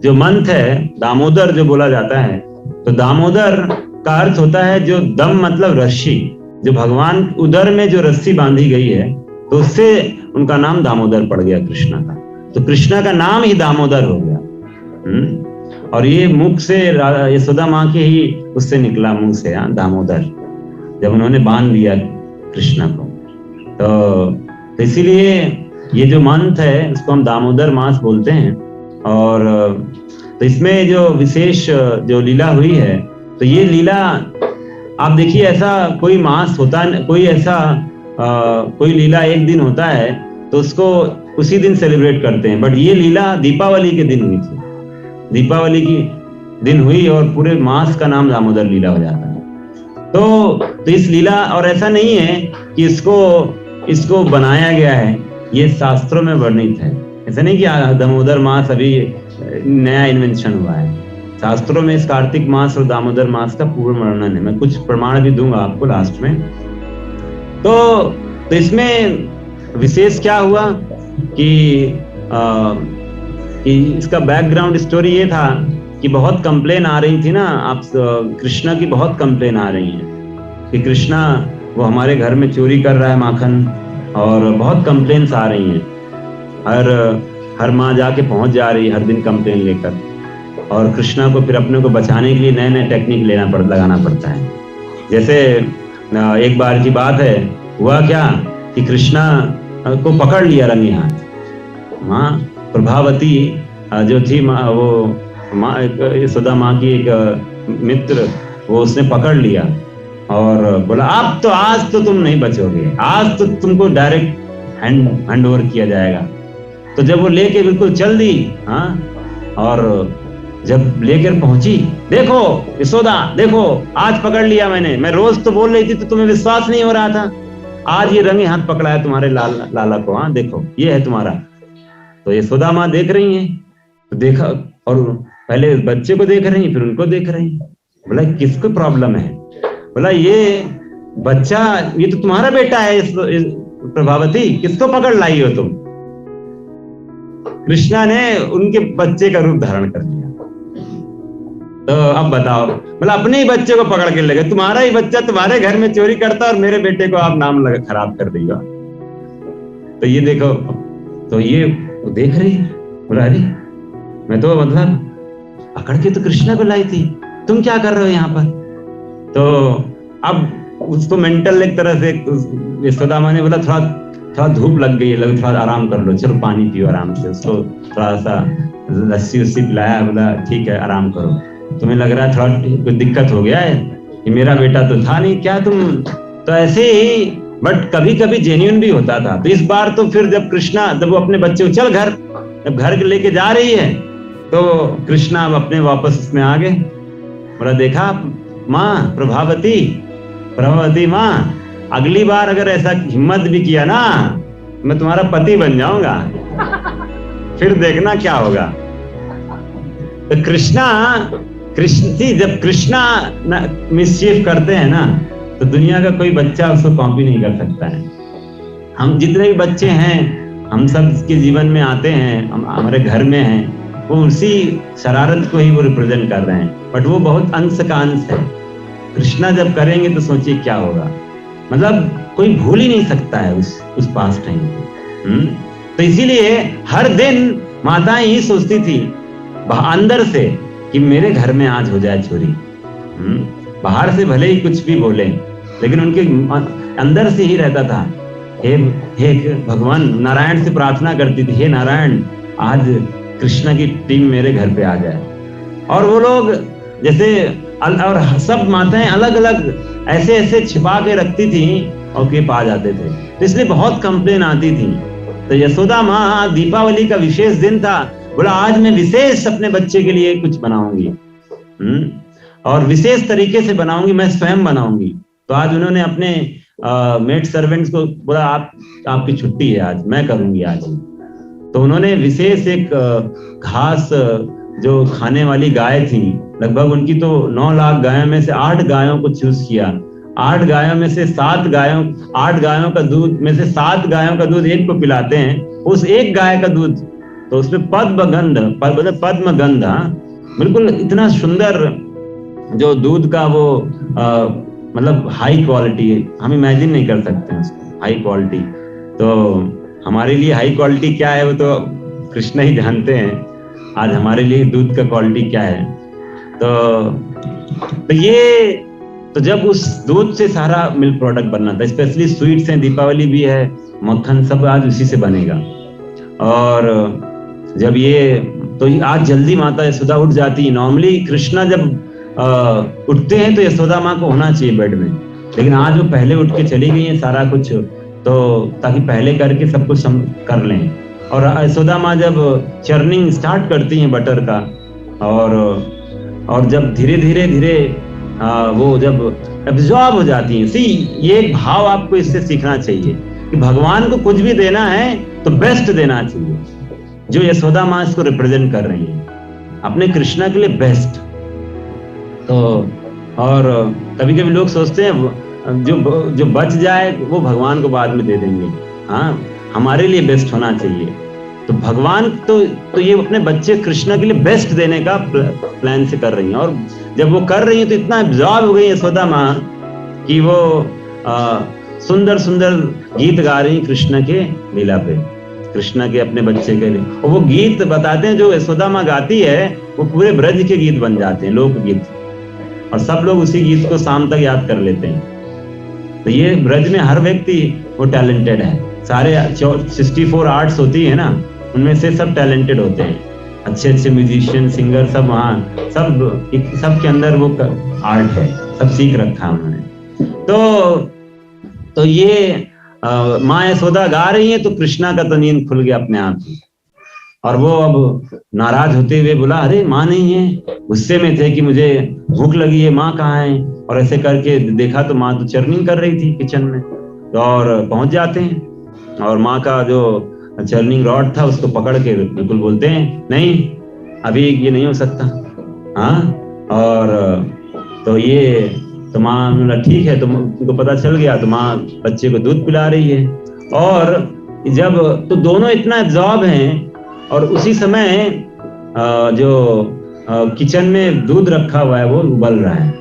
जो मंथ है दामोदर जो बोला जाता है, तो दामोदर का अर्थ होता है जो दम मतलब रस्सी, जो भगवान उदर में जो रस्सी बांधी गई है, तो उससे उनका नाम दामोदर पड़ गया कृष्णा का। तो कृष्णा का नाम ही दामोदर हो गया। और ये मुख से यशोदा माँ के ही उससे निकला, मुंह से दामोदर, जब उन्होंने बांध दिया कृष्णा को। तो इसीलिए ये जो मंथ है उसको हम दामोदर मास बोलते हैं। और तो इसमें जो विशेष जो लीला हुई है, तो ये लीला आप देखिए, ऐसा कोई मास होता, कोई ऐसा कोई लीला एक दिन होता है तो उसको उसी दिन सेलिब्रेट करते हैं, बट ये लीला दीपावली के दिन हुई थी, दीपावली की दिन हुई और पूरे मास का नाम दामोदर लीला हो जाता है। तो इस लीला, और ऐसा नहीं है कि इसको बनाया गया है, ये शास्त्रों में वर्णित है। ऐसा नहीं कि दामोदर मास अभी नया इन्वेंशन हुआ है, शास्त्रों में इस कार्तिक मास और दामोदर मास का पूर्ण वर्णन है। मैं कुछ प्रमाण भी दूंगा आपको लास्ट में। तो इसमें विशेष क्या हुआ कि इसका बैकग्राउंड स्टोरी ये था कि बहुत कंप्लेन आ रही थी ना, आप कृष्णा की बहुत कंप्लेन आ रही है कि कृष्णा वो हमारे घर में चोरी कर रहा है माखन, और बहुत कंप्लेन्स आ रही हैं। हर माँ जाके पहुंच जा रही है हर दिन कंप्लेन लेकर, और कृष्णा को फिर अपने को बचाने के लिए नए नए टेक्निक लगाना पड़ता है। जैसे एक बार की बात है, हुआ क्या कि कृष्णा को पकड़ लिया रंगे हाथ माँ प्रभावती जो थी, यशोदा माँ की एक मित्र, वो उसने पकड़ लिया और बोला अब तो आज तो तुम नहीं बचोगे, आज तो तुमको डायरेक्ट हैंड ओवर किया जाएगा। तो जब वो लेके बिल्कुल चल दी, और जब लेकर पहुंची, देखो यशोदा देखो आज पकड़ लिया मैंने, मैं रोज तो बोल रही थी तो तुम्हें विश्वास नहीं हो रहा था, आज ये रंगे हाथ पकड़ा है तुम्हारे लाला को, देखो ये है तुम्हारा। तो यशोदा माँ देख रही हैं, तो देखा, और पहले बच्चे को देख रही हैं, फिर उनको देख रही हैं। बोला किसको प्रॉब्लम है? बोला ये बच्चा, ये तो तुम्हारा बेटा है प्रभावती, किसको पकड़ लाई हो तुम? कृष्णा ने उनके बच्चे का रूप धारण कर लिया। तो अब बताओ, बोला अपने ही बच्चे को पकड़ के ले गए, तुम्हारा ही बच्चा तुम्हारे घर में चोरी करता और मेरे बेटे को आप नाम खराब कर दिया। तो ये देखो, तो ये देख रही है, बोला अरे मैं तो मतलब पकड़ के तो कृष्णा को लाई थी, तुम क्या कर रहे हो यहाँ पर? तो अब उसको मेंटल एक तरह से यशोदा माँ ने बोला थोड़ा धूप लग गई है, थोड़ा आराम कर लो, चलो पानी पियो आराम से। उसको थोड़ा सा लस्सी उस्सी पिलाया, बोला ठीक है आराम करो, तुम्हें लग रहा है थोड़ा कोई दिक्कत हो गया है, कि मेरा बेटा तो था नहीं क्या तुम? तो ऐसे ही, बट कभी कभी जेन्युइन भी होता था। तो इस बार तो फिर जब वो अपने बच्चे को चल घर, जब घर लेके जा रही है, तो कृष्णा अब अपने वापस उसमें आ गए। बोला देखा माँ प्रभावती माँ, अगली बार अगर ऐसा हिम्मत भी किया ना, मैं तुम्हारा पति बन जाऊंगा, फिर देखना क्या होगा। तो जब कृष्णा मिसचीफ करते हैं ना, तो दुनिया का कोई बच्चा उसको कॉपी नहीं कर सकता है। हम जितने भी बच्चे हैं, हम सब के जीवन में आते हैं, हम हमारे घर में हैं, वो उसी शरारत को ही वो रिप्रेजेंट कर रहे हैं, बट वो बहुत अंश का अंश है। कृष्णा जब करेंगे तो सोचिए क्या होगा, मतलब कोई भूल ही नहीं सकता है उस पास्ट टाइम को। तो इसीलिए हर दिन माताएं ही सोचती थी अंदर से कि मेरे घर में आज हो जाए चोरी। बाहर से भले ही कुछ भी बोले, लेकिन उनके अंदर से ही रहता था, हे भगवान, नारायण से प्रार्थना करती थी, हे नारायण आज कृष्णा की टीम मेरे घर पे आ जाए। और वो लोग जैसे, और सब माताएं अलग अलग ऐसे छिपा के रखती थी और के पा जाते थे, तो इसलिए बहुत कंप्लेन आती थी। तो यशोदा माँ, दीपावली का विशेष दिन था, बोला आज मैं विशेष अपने बच्चे के लिए कुछ बनाऊंगी, और विशेष तरीके से बनाऊंगी, मैं स्वयं बनाऊंगी। तो आज उन्होंने अपने मेड सर्वेंट्स को बोला आपकी छुट्टी है आज, मैं करूंगी आज। तो उन्होंने विशेष एक घास जो खाने वाली गाय थी, लगभग उनकी तो 9 लाख गायों में से 8 गायों को चूज किया। 8 गायों में से 8 गायों का दूध में से 7 गायों का दूध एक को पिलाते हैं, उस एक गाय का दूध तो उसमें पद्म गंध, बिल्कुल इतना सुंदर जो दूध का वो मतलब हाई क्वालिटी, हम इमेजिन नहीं कर सकते हैं उसको, हाई क्वालिटी। तो हमारे लिए हाई क्वालिटी क्या है वो तो कृष्ण ही जानते हैं, आज हमारे लिए दूध का क्वालिटी क्या है। तो ये तो जब उस दूध से सारा मिल्क प्रोडक्ट बनना था, स्पेशली स्वीट्स हैं, दीपावली भी है, मक्खन सब आज उसी से बनेगा। और जब ये तो आज जल्दी माता यशोदा उठ जाती है। नॉर्मली कृष्णा जब उठते हैं तो यशोदा माँ को होना चाहिए बेड में, लेकिन आज वो पहले उठ के चली गई है सारा कुछ, तो ताकि पहले करके सब कुछ कर लें। और यशोदा माँ जब चर्निंग स्टार्ट करती हैं बटर का, और जब धीरे धीरे वो जब एब्जॉर्ब हो जाती हैं। ये एक भाव आपको इससे सीखना चाहिए कि भगवान को कुछ भी देना है तो बेस्ट देना चाहिए, जो यशोदा माँ इसको रिप्रेजेंट कर रही हैं, अपने कृष्णा के लिए बेस्ट। तो और कभी कभी लोग सोचते हैं जो बच जाए वो भगवान को बाद में दे देंगे, हाँ हमारे लिए बेस्ट होना चाहिए। तो भगवान तो ये अपने बच्चे कृष्णा के लिए बेस्ट देने का प्लान से कर रही हैं, और जब वो कर रही हैं तो इतना एब्जॉर्ब हो गई यशोदा माँ कि वो सुंदर सुंदर गीत गा रही कृष्णा के लीला पे, कृष्णा के अपने बच्चे के लिए। और वो गीत बताते हैं जो यशोदा माँ गाती है वो पूरे ब्रज के गीत बन जाते हैं, लोकगीत, और सब लोग उसी गीत को शाम तक याद कर लेते हैं। तो ये ब्रज में हर व्यक्ति वो टैलेंटेड है, सारे 64 आर्ट्स होती है ना, उनमें से सब टैलेंटेड होते हैं, अच्छे अच्छे म्यूजिशियन, सिंगर, सब वहाँ सब के अंदर वो आर्ट है, सब सीख रखा है उन्होंने। तो ये माँ यशोदा गा रही है तो कृष्णा का तो नींद खुल गया अपने आप ही, और वो अब नाराज होते हुए बोला, अरे माँ नहीं है, गुस्से में थे कि मुझे भूख लगी है, माँ कहाँ है, और ऐसे करके देखा तो माँ तो चर्निंग कर रही थी किचन में। तो और पहुंच जाते हैं और माँ का जो चर्निंग रॉड था उसको पकड़ के बिल्कुल बोलते हैं, नहीं अभी ये नहीं हो सकता, हाँ। और तो ये तो माँ बोला ठीक है, तो उनको पता चल गया, तो माँ बच्चे को दूध पिला रही है। और जब तो दोनों इतना एब्जॉर्ब हैं, और उसी समय जो किचन में दूध रखा हुआ है वो उबल रहा है।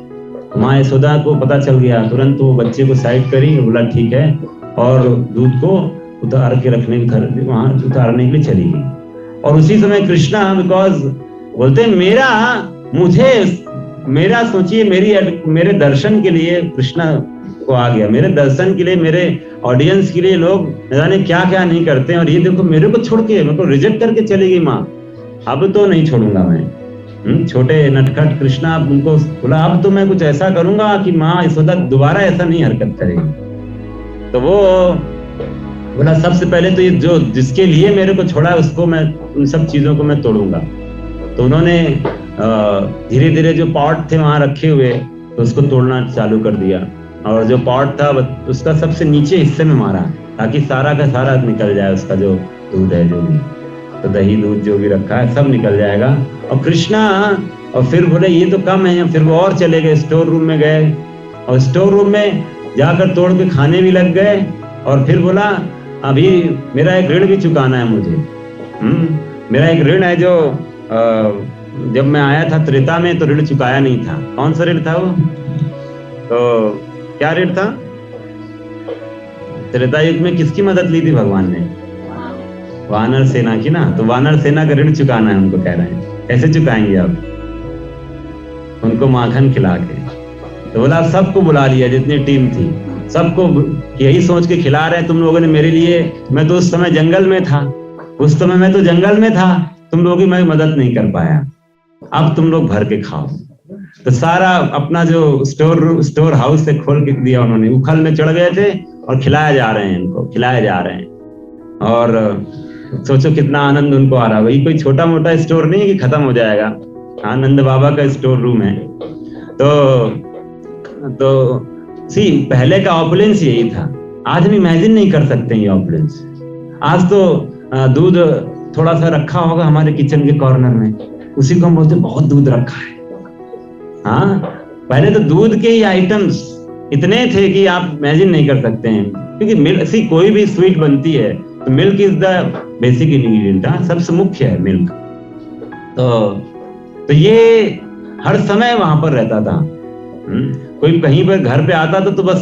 माँ यशोदा को पता चल गया, तुरंत वो बच्चे को साइड करी, बोला ठीक है, और दूध को उतार के रखने वहां उतारने के लिए चली गई। और उसी समय कृष्णा, बिकॉज बोलते हैं मेरा सोचिए, मेरे दर्शन के लिए कृष्णा को आ गया, मेरे दर्शन के लिए, मेरे ऑडियंस के लिए लोग न जाने क्या क्या नहीं करते हैं, और ये देखो मेरे को छोड़ के, मेरे को रिजेक्ट करके चली गई माँ, अब तो नहीं छोड़ूंगा मैं। छोटे नटखट कृष्णा, अब उनको बोला अब तो मैं कुछ ऐसा करूंगा कि माँ यशोदा दोबारा ऐसा नहीं हरकत करेगी। तो वो बोला सबसे पहले तो ये जो जिसके लिए मेरे को छोड़ा है उसको मैं, उन सब चीजों को मैं तोड़ूंगा। तो उन्होंने धीरे धीरे जो पॉट थे वहां रखे हुए तो उसको तोड़ना चालू कर दिया, और जो पॉट था उसका सबसे नीचे हिस्से में मारा ताकि सारा का सारा निकल जाए, उसका जो दूध है, जो भी तो दही दूध जो भी रखा है सब निकल जाएगा। और कृष्णा, और फिर बोले ये तो कम है, फिर वो और चले गए, स्टोर रूम में गए, और स्टोर रूम में जाकर तोड़ के खाने भी लग गए। और फिर बोला अभी मेरा एक ऋण भी चुकाना है मुझे, मेरा एक ऋण है जो जब मैं आया था त्रेता में तो ऋण चुकाया नहीं था। कौन सा ऋण था वो? तो क्या ऋण था? त्रेता युग में किसकी मदद ली थी भगवान ने? वानर सेना की ना। तो वानर सेना का ऋण चुकाना है उनको, कह रहे हैं। कैसे चुकाएंगे आप? उनको माखन खिला के। तो बोला सबको बुला लिया, जितनी टीम थी सबको, यही सोच के खिला रहे हैं तुम लोगों ने मेरे लिए, मैं तो उस समय जंगल में था, उस समय मैं तो जंगल में था, तुम लोगों की मैं मदद नहीं कर पाया, अब तुम लोग भर के खाओ। तो सारा अपना जो स्टोर हाउस से खोल के दिया उन्होंने, उखल में चढ़ गए थे और खिलाया जा रहे हैं इनको, खिलाए जा रहे हैं। और सोचो कितना आनंद उनको आ रहा है। वही कोई छोटा मोटा स्टोर नहीं है कि खत्म हो जाएगा, आनंद बाबा का स्टोर रूम है। तो पहले का ऑपुलेंस यही था, आज हम इमेजिन नहीं कर सकते ये ऑपुलेंस। आज तो दूध थोड़ा सा रखा होगा हमारे किचन के कॉर्नर में, उसी को हम बोलते हैं बहुत दूध रखा है। हाँ, पहले तो दूध के ही आइटम्स इतने थे कि आप इमेजिन नहीं कर सकते हैं, क्योंकि कोई भी स्वीट बनती है तो milk is the basic ingredient, सबसे मुख्य है मिल्क। तो ये हर समय वहां पर रहता था। कोई कहीं पर घर पे आता था तो बस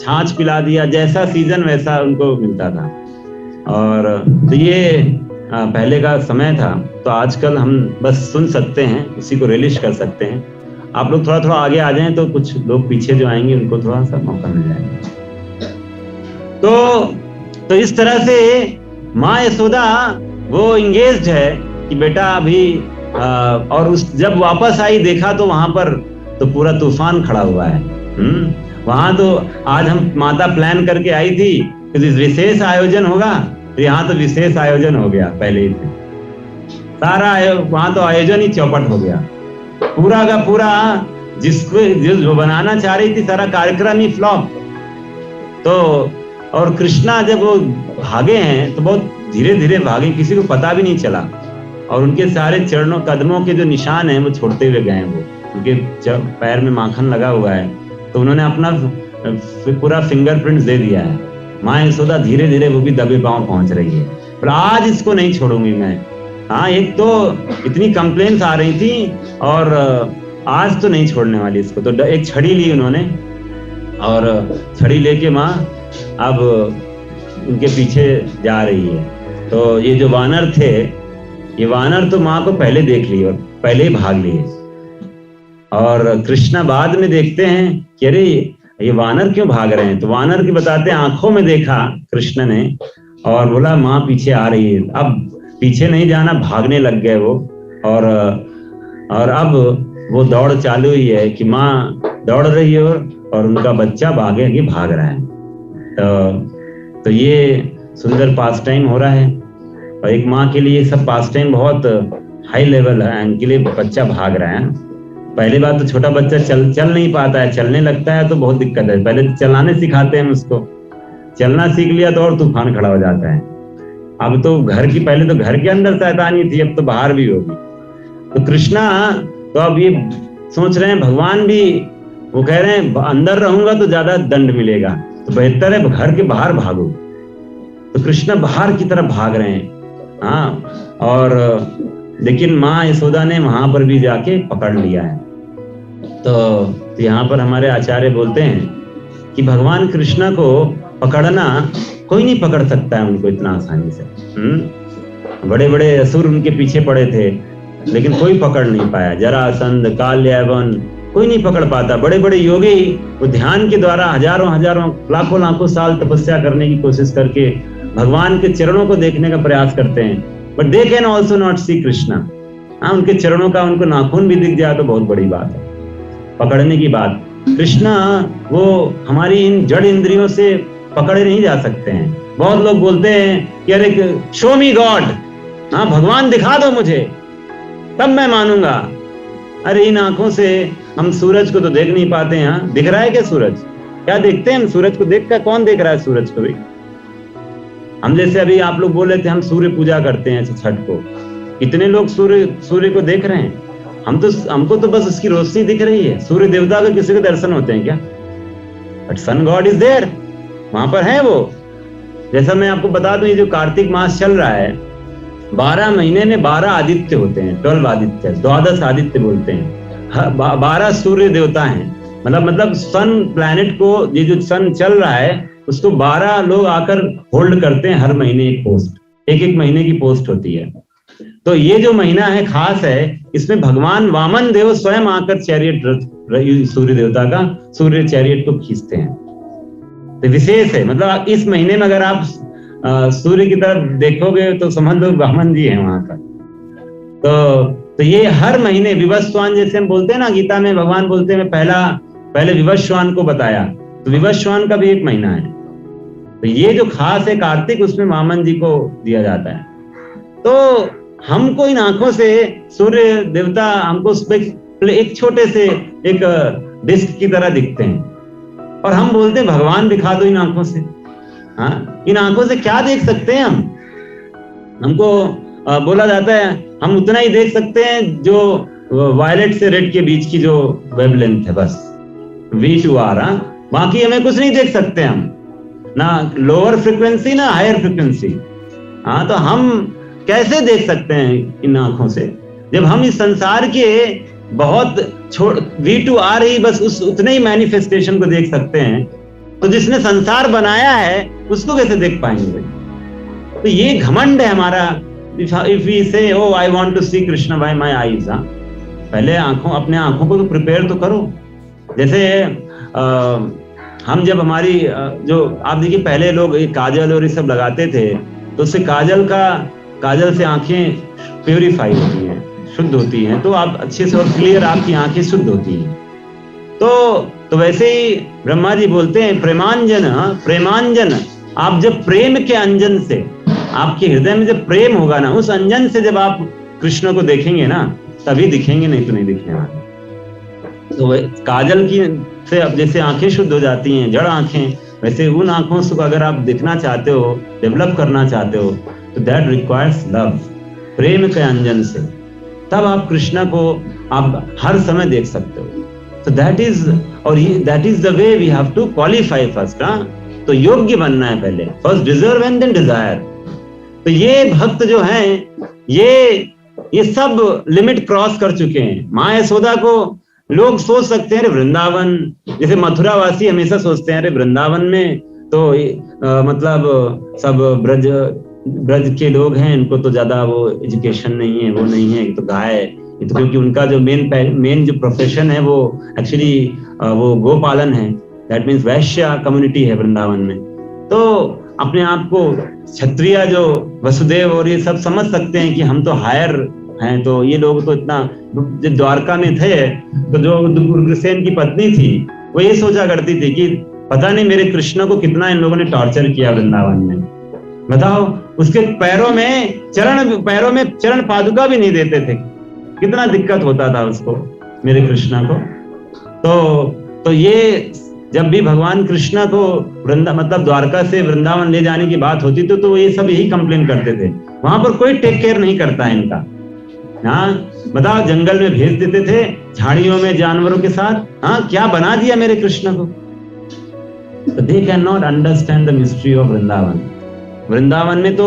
छाछ पिला दिया, जैसा सीजन वैसा उनको मिलता था। और तो ये पहले का समय था। तो आजकल हम बस सुन सकते हैं, उसी को रिलीज कर सकते हैं। आप लोग थोड़ा थोड़ा आगे आ जाएं तो कुछ लोग पीछे जो आएंगे उनको थोड़ा सा मौका मिल जाएगा। तो इस तरह से माँ यशोदा वो इंगेज्ड है कि बेटा अभी और जब वापस आई देखा तो वहां पर तो पूरा तूफान खड़ा हुआ है। वहां तो आज हम माता प्लान करके आई थी कि विशेष आयोजन होगा, तो यहाँ तो विशेष आयोजन हो गया पहले ही से। सारा वहां तो आयोजन ही चौपट हो गया, पूरा का पूरा। जो बनाना चाह रही थी सारा कार्यक्रम ही फ्लॉप। तो और कृष्णा जब वो भागे हैं तो बहुत धीरे धीरे भागे, किसी को पता भी नहीं चला। और उनके सारे चरणों कदमों के जो निशान हैं वो छोड़ते हुए गए। वो उनके पैर में माखन लगा हुआ है, तो उन्होंने अपना पूरा फिंगरप्रिंट दे दिया है। माँ यशोदा धीरे धीरे वो भी दबे पांव पहुंच रही है, पर आज इसको नहीं छोड़ूंगी मैं। हाँ, एक तो इतनी कंप्लेंट्स आ रही थी और आज तो नहीं छोड़ने वाली इसको। तो एक छड़ी ली उन्होंने और छड़ी लेके माँ अब उनके पीछे जा रही है। तो ये जो वानर थे, ये वानर तो माँ को पहले देख लिए और पहले ही भाग लिए। और कृष्णा बाद में देखते हैं कि अरे ये वानर क्यों भाग रहे हैं। तो वानर की बताते हैं आंखों में देखा कृष्ण ने और बोला माँ पीछे आ रही है। अब पीछे नहीं जाना, भागने लग गए वो। और अब वो दौड़ चालू ही है कि माँ दौड़ रही है और उनका बच्चा भाग रहा है। तो ये सुंदर पास टाइम हो रहा है। और एक माँ के लिए सब पास टाइम बहुत हाई लेवल है। उनके लिए बच्चा भाग रहा है। पहली बात तो छोटा बच्चा चल नहीं पाता है, चलने लगता है तो बहुत दिक्कत है। पहले चलाने सिखाते हैं उसको, चलना सीख लिया तो और तूफान खड़ा हो जाता है। अब तो पहले तो घर के अंदर शैतानी थी, अब तो बाहर भी होगी। तो कृष्णा तो अब ये सोच रहे हैं, भगवान भी वो कह रहे हैं अंदर रहूंगा तो ज्यादा दंड मिलेगा, तो बेहतर है घर के बाहर भागो। तो कृष्णा बाहर की तरफ भाग रहे हैं। हाँ, और लेकिन माँ यशोदा ने वहां पर भी जाके पकड़ लिया है। तो यहाँ पर हमारे आचार्य बोलते हैं कि भगवान कृष्ण को पकड़ना कोई नहीं पकड़ सकता है उनको इतना आसानी से। बड़े बड़े असुर उनके पीछे पड़े थे लेकिन कोई पकड़ नहीं पाया। जरासंध, काल्यावन, कोई नहीं पकड़ पाता। बड़े बड़े योगी वो ध्यान के द्वारा हजारों लाखों लाखों साल तपस्या करने की कोशिश करके भगवान के चरणों को देखने का प्रयास करते हैं, but they can also not see Krishna. हाँ, उनके चरणों का उनको नाखून भी दिख जाए तो बहुत बड़ी बात है। पकड़ने की बात, कृष्णा वो हमारी इन जड़ इंद्रियों से पकड़े नहीं जा सकते हैं। बहुत लोग बोलते हैं कि अरे शो मी गॉड, हाँ भगवान दिखा दो मुझे तब मैं मानूंगा। अरे इन आंखों से हम सूरज को तो देख नहीं पाते हैं। हाँ, दिख रहा है क्या सूरज? क्या देखते हैं हम सूरज को? देख कर कौन देख रहा है सूरज को? भी हम जैसे अभी आप लोग बोल रहे थे हम सूर्य पूजा करते हैं छठ को, कितने लोग सूर्य को देख रहे हैं? हमको तो बस उसकी रोशनी दिख रही है। सूर्य देवता का किसी के दर्शन होते हैं क्या? But sun god is there, वहां पर है वो। जैसा मैं आपको बता दूं, ये जो कार्तिक मास चल रहा है, 12 महीने में 12 आदित्य होते हैं, 12 आदित्य, 12 आदित्य बोलते हैं। 12 सूर्य देवता हैं। मतलब सन प्लैनेट को, ये जो सन चल रहा है उसको 12 लोग आकर होल्ड करते हैं हर महीने एक पोस्ट, एक महीने की पोस्ट होती है। तो ये जो महीना है खास है, इसमें भगवान वामन देव स्वयं आकर चैरियट सूर्य देवता का सूर्य चैरियट को खींचते हैं। तो विशेष है, मतलब इस महीने में अगर आप सूर्य की तरफ देखोगे तो समझ लो वामन जी है वहां का। तो ये हर महीने विवस्वान, जैसे हम बोलते हैं ना गीता में, भगवान बोलते हैं मैं पहले विवस्वान को बताया, तो विवस्वान का भी एक महीना है। तो ये जो खास है कार्तिक, उसमें वामन जी को दिया जाता है। तो हमको इन आंखों से सूर्य देवता हमको एक छोटे से एक डिस्क की तरह दिखते हैं और हम बोलते हैं भगवान दिखा दो इन आंखों से। हाँ, इन आंखों से क्या देख सकते हैं हम? हमको बोला जाता है हम उतना ही देख सकते हैं जो वायलेट से रेड के बीच की जो वेवलेंथ है, बस V to R। बाकी हमें कुछ नहीं देख सकते हम। ना लोअर फ्रिक्वेंसी ना हायर फ्रिक्वेंसी। हाँ, तो हम कैसे देख सकते हैं इन आंखों से, जब हम इस संसार के बहुत V2R ही बस उतने ही मैनिफेस्टेशन को देख सकते हैं, तो जिसने संसार बनाया है उसको कैसे देख पाएंगे? तो ये घमंड है हमारा। If we say O I want to see Krishna by my eyes, पहले अपने आंखों को तो प्रिपेयर तो करो। जैसे हम जब हमारी जो आप देखिए पहले लोग काजल और ये सब लगाते थे, तो उससे काजल से आंखें प्योरीफाई होती हैं, शुद्ध होती हैं, तो आप अच्छे से और क्लियर आपकी आंखें शुद्ध होती हैं। तो वैसे ही ब्रह्मा जी बोलते हैं प्रेमांजन, आप जब प्रेम के अंजन से, आपके हृदय में जब प्रेम होगा ना, उस अंजन से जब आप कृष्ण को देखेंगे ना, तभी दिखेंगे, नहीं तो नहीं दिखेगा। तो काजल की से अब जैसे आंखें शुद्ध हो जाती हैं, जड़ आंखें, वैसे उन आंखों से अगर आप दिखना चाहते हो, डेवलप करना चाहते हो, तो दैट रिक्वायर्स लव, प्रेम के अंजन से, तब आप कृष्णा को आप हर समय देख सकते हो। तो that is the way we have to qualify first. तो योग्य बनना है पहले, first deserve and then desire. तो ये भक्त जो हैं, ये सब लिमिट क्रॉस कर चुके हैं। माँ यशोदा को लोग सोच सकते हैं, अरे वृंदावन, जैसे मथुरा वासी हमेशा सोचते हैं, अरे वृंदावन में तो मतलब सब ब्रज के लोग हैं, इनको तो ज्यादा वो एजुकेशन नहीं है, वो नहीं है, तो गाय, ये तो क्योंकि उनका जो मेन जो प्रोफेशन है वो एक्चुअली वो गोपालन है, दैट मीन्स वैश्य कम्युनिटी है वृंदावन में। तो अपने आप को क्षत्रिय जो वसुदेव और ये सब समझ सकते हैं कि हम तो हायर हैं। तो ये लोग तो इतना, जब द्वारका में थे तो जो उग्रसेन की पत्नी थी वो ये सोचा करती थी कि पता नहीं मेरे कृष्ण को कितना इन लोगों ने टॉर्चर किया वृंदावन में, बताओ। उसके पैरों में चरण पादुका भी नहीं देते थे, कितना दिक्कत होता था उसको, मेरे कृष्ण को। तो ये जब भी भगवान कृष्ण को मतलब द्वारका से वृंदावन ले जाने की बात होती तो ये सब यही कंप्लेन करते थे, वहां पर कोई टेक केयर नहीं करता है इनका। हाँ, बताओ, जंगल में भेज देते थे, झाड़ियों में जानवरों के साथ। हाँ, क्या बना दिया मेरे कृष्ण को। तो they can not understand the mystery of Vrindavan. Vrindavan में तो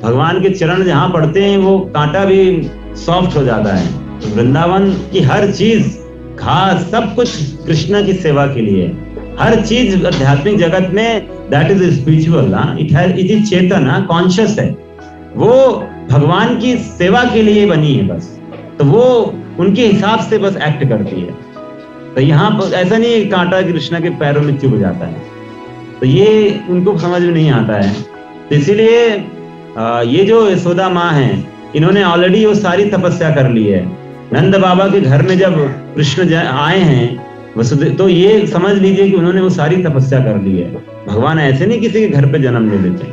भगवान के चरण जहां पड़ते हैं वो कांटा भी सॉफ्ट हो जाता है। तो वृंदावन की हर चीज, घास, सब कुछ कृष्ण की सेवा के लिए। हर चीज आध्यात्मिक जगत में that is spiritual, it is Chetan, conscious है, वो भगवान की सेवा के लिए बनी है बस। तो वो उनके हिसाब से बस एक्ट करती है। तो यहाँ पर ऐसा नहीं है कांटा कृष्ण के पैरों में चुभ जाता है, तो ये उनको समझ में नहीं आता है। तो इसीलिए ये जो यशोदा माँ है, इन्होंने ऑलरेडी वो सारी तपस्या कर ली है। नंद बाबा के घर में जब कृष्ण आए हैं वसुदेव, तो ये समझ लीजिए कि उन्होंने वो सारी तपस्या कर ली है। भगवान ऐसे नहीं किसी के घर पे जन्म ले लेते।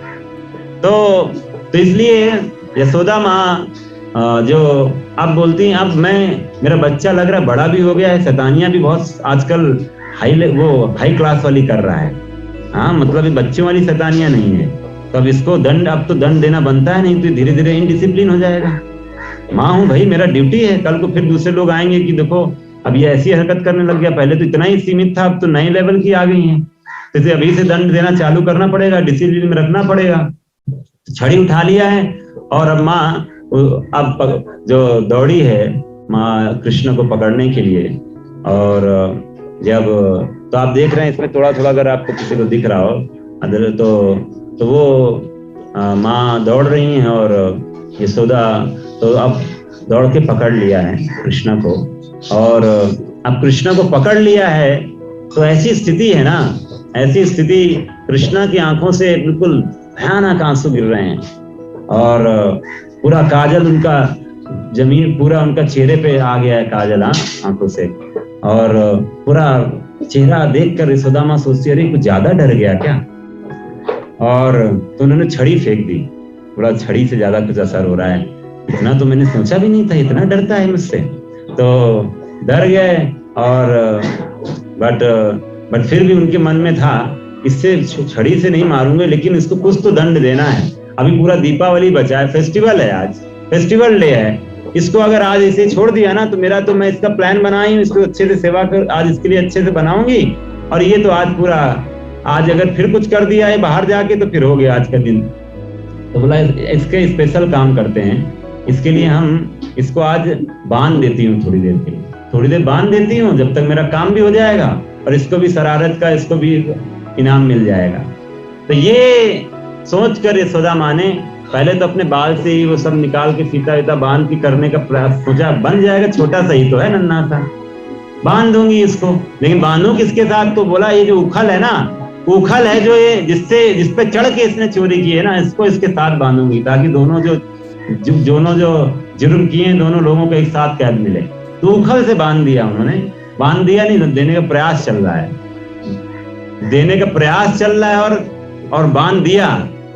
तो इसलिए यशोदा माँ जो आप बोलती हैं, अब मेरा बच्चा लग रहा है बड़ा भी हो गया है, शैतानियां भी बहुत आजकल हाई क्लास वाली कर रहा है। हाँ, मतलब ये बच्चों वाली शैतानियां नहीं है। तो अब इसको अब तो दंड देना बनता है, नहीं तो धीरे धीरे इनडिसिप्लिन हो जाएगा। माँ हूँ भाई, मेरा ड्यूटी है। कल को फिर दूसरे लोग आएंगे कि देखो अब ये ऐसी हरकत करने लग गया, पहले तो इतना ही सीमित था, अब तो नए लेवल की आ गई है, तो इसे अभी से दंड देना चालू करना पड़ेगा, डिसिप्लिन में रखना पड़ेगा। छड़ी उठा लिया है और अब माँ अब जो दौड़ी है माँ कृष्ण को पकड़ने के लिए। और जब तो आप देख रहे हैं इसमें थोड़ा थोड़ा, अगर आपको किसी को दिख रहा हो अदर तो वो माँ दौड़ रही हैं और यशोदा तो अब दौड़ के पकड़ लिया है कृष्ण को। और अब कृष्ण को पकड़ लिया है तो ऐसी स्थिति है ना, ऐसी स्थिति, कृष्ण की आंखों से बिल्कुल भयानक आंसू गिर रहे हैं और पूरा काजल उनका जमीन, पूरा उनका चेहरे पे आ गया है काजल आंखों से। और पूरा चेहरा देखकर यशोदा माँ सोचती, अरे कुछ ज्यादा डर गया क्या। और तो उन्होंने छड़ी फेंक दी, पूरा छड़ी से ज्यादा कुछ असर हो रहा है, इतना तो मैंने सोचा भी नहीं था, इतना डरता है मुझसे। तो डर गए और बट फिर भी उनके मन में था, इससे छड़ी से नहीं मारूंगे, लेकिन इसको कुछ तो दंड देना है। अभी पूरा दीपावली बचा है, फेस्टिवल है, आज फेस्टिवल डे है, इसको अगर आज इसे छोड़ दिया ना तो मैं इसका प्लान बनाई हूँ, इसको अच्छे से सेवा कर, आज इसके लिए अच्छे से बनाऊंगी। और ये तो आज पूरा आज अगर फिर कुछ कर दिया है बाहर जाके तो फिर हो गया आज का दिन। तो बोला इसके स्पेशल काम करते हैं, इसके लिए हम इसको आज बांध देती हूँ थोड़ी देर के लिए, थोड़ी देर बांध देती हूँ जब तक मेरा काम भी हो जाएगा और इसको भी शरारत का इसको भी इनाम मिल जाएगा। तो ये सोच कर यशोदा माँ ने पहले तो अपने बाल से ही वो सब निकाल के फीता वीता बांध के करने का प्रयास सोचा, बन जाएगा, छोटा सा ही तो है, नन्हा सा, बांध दूंगी इसको। लेकिन बांधू किसके साथ? तो बोला ये जो उखल है ना, उखल है जो ये जिस पे चढ़ के इसने चोरी की है ना, इसको इसके साथ बांधूंगी ताकि दोनों जो जुर्म किए हैं दोनों लोगों को एक साथ कैद मिले। तो उखल से बांध दिया उन्होंने, बांध दिया नहीं, देने का प्रयास चल रहा है, देने का प्रयास चल रहा है और बांध दिया।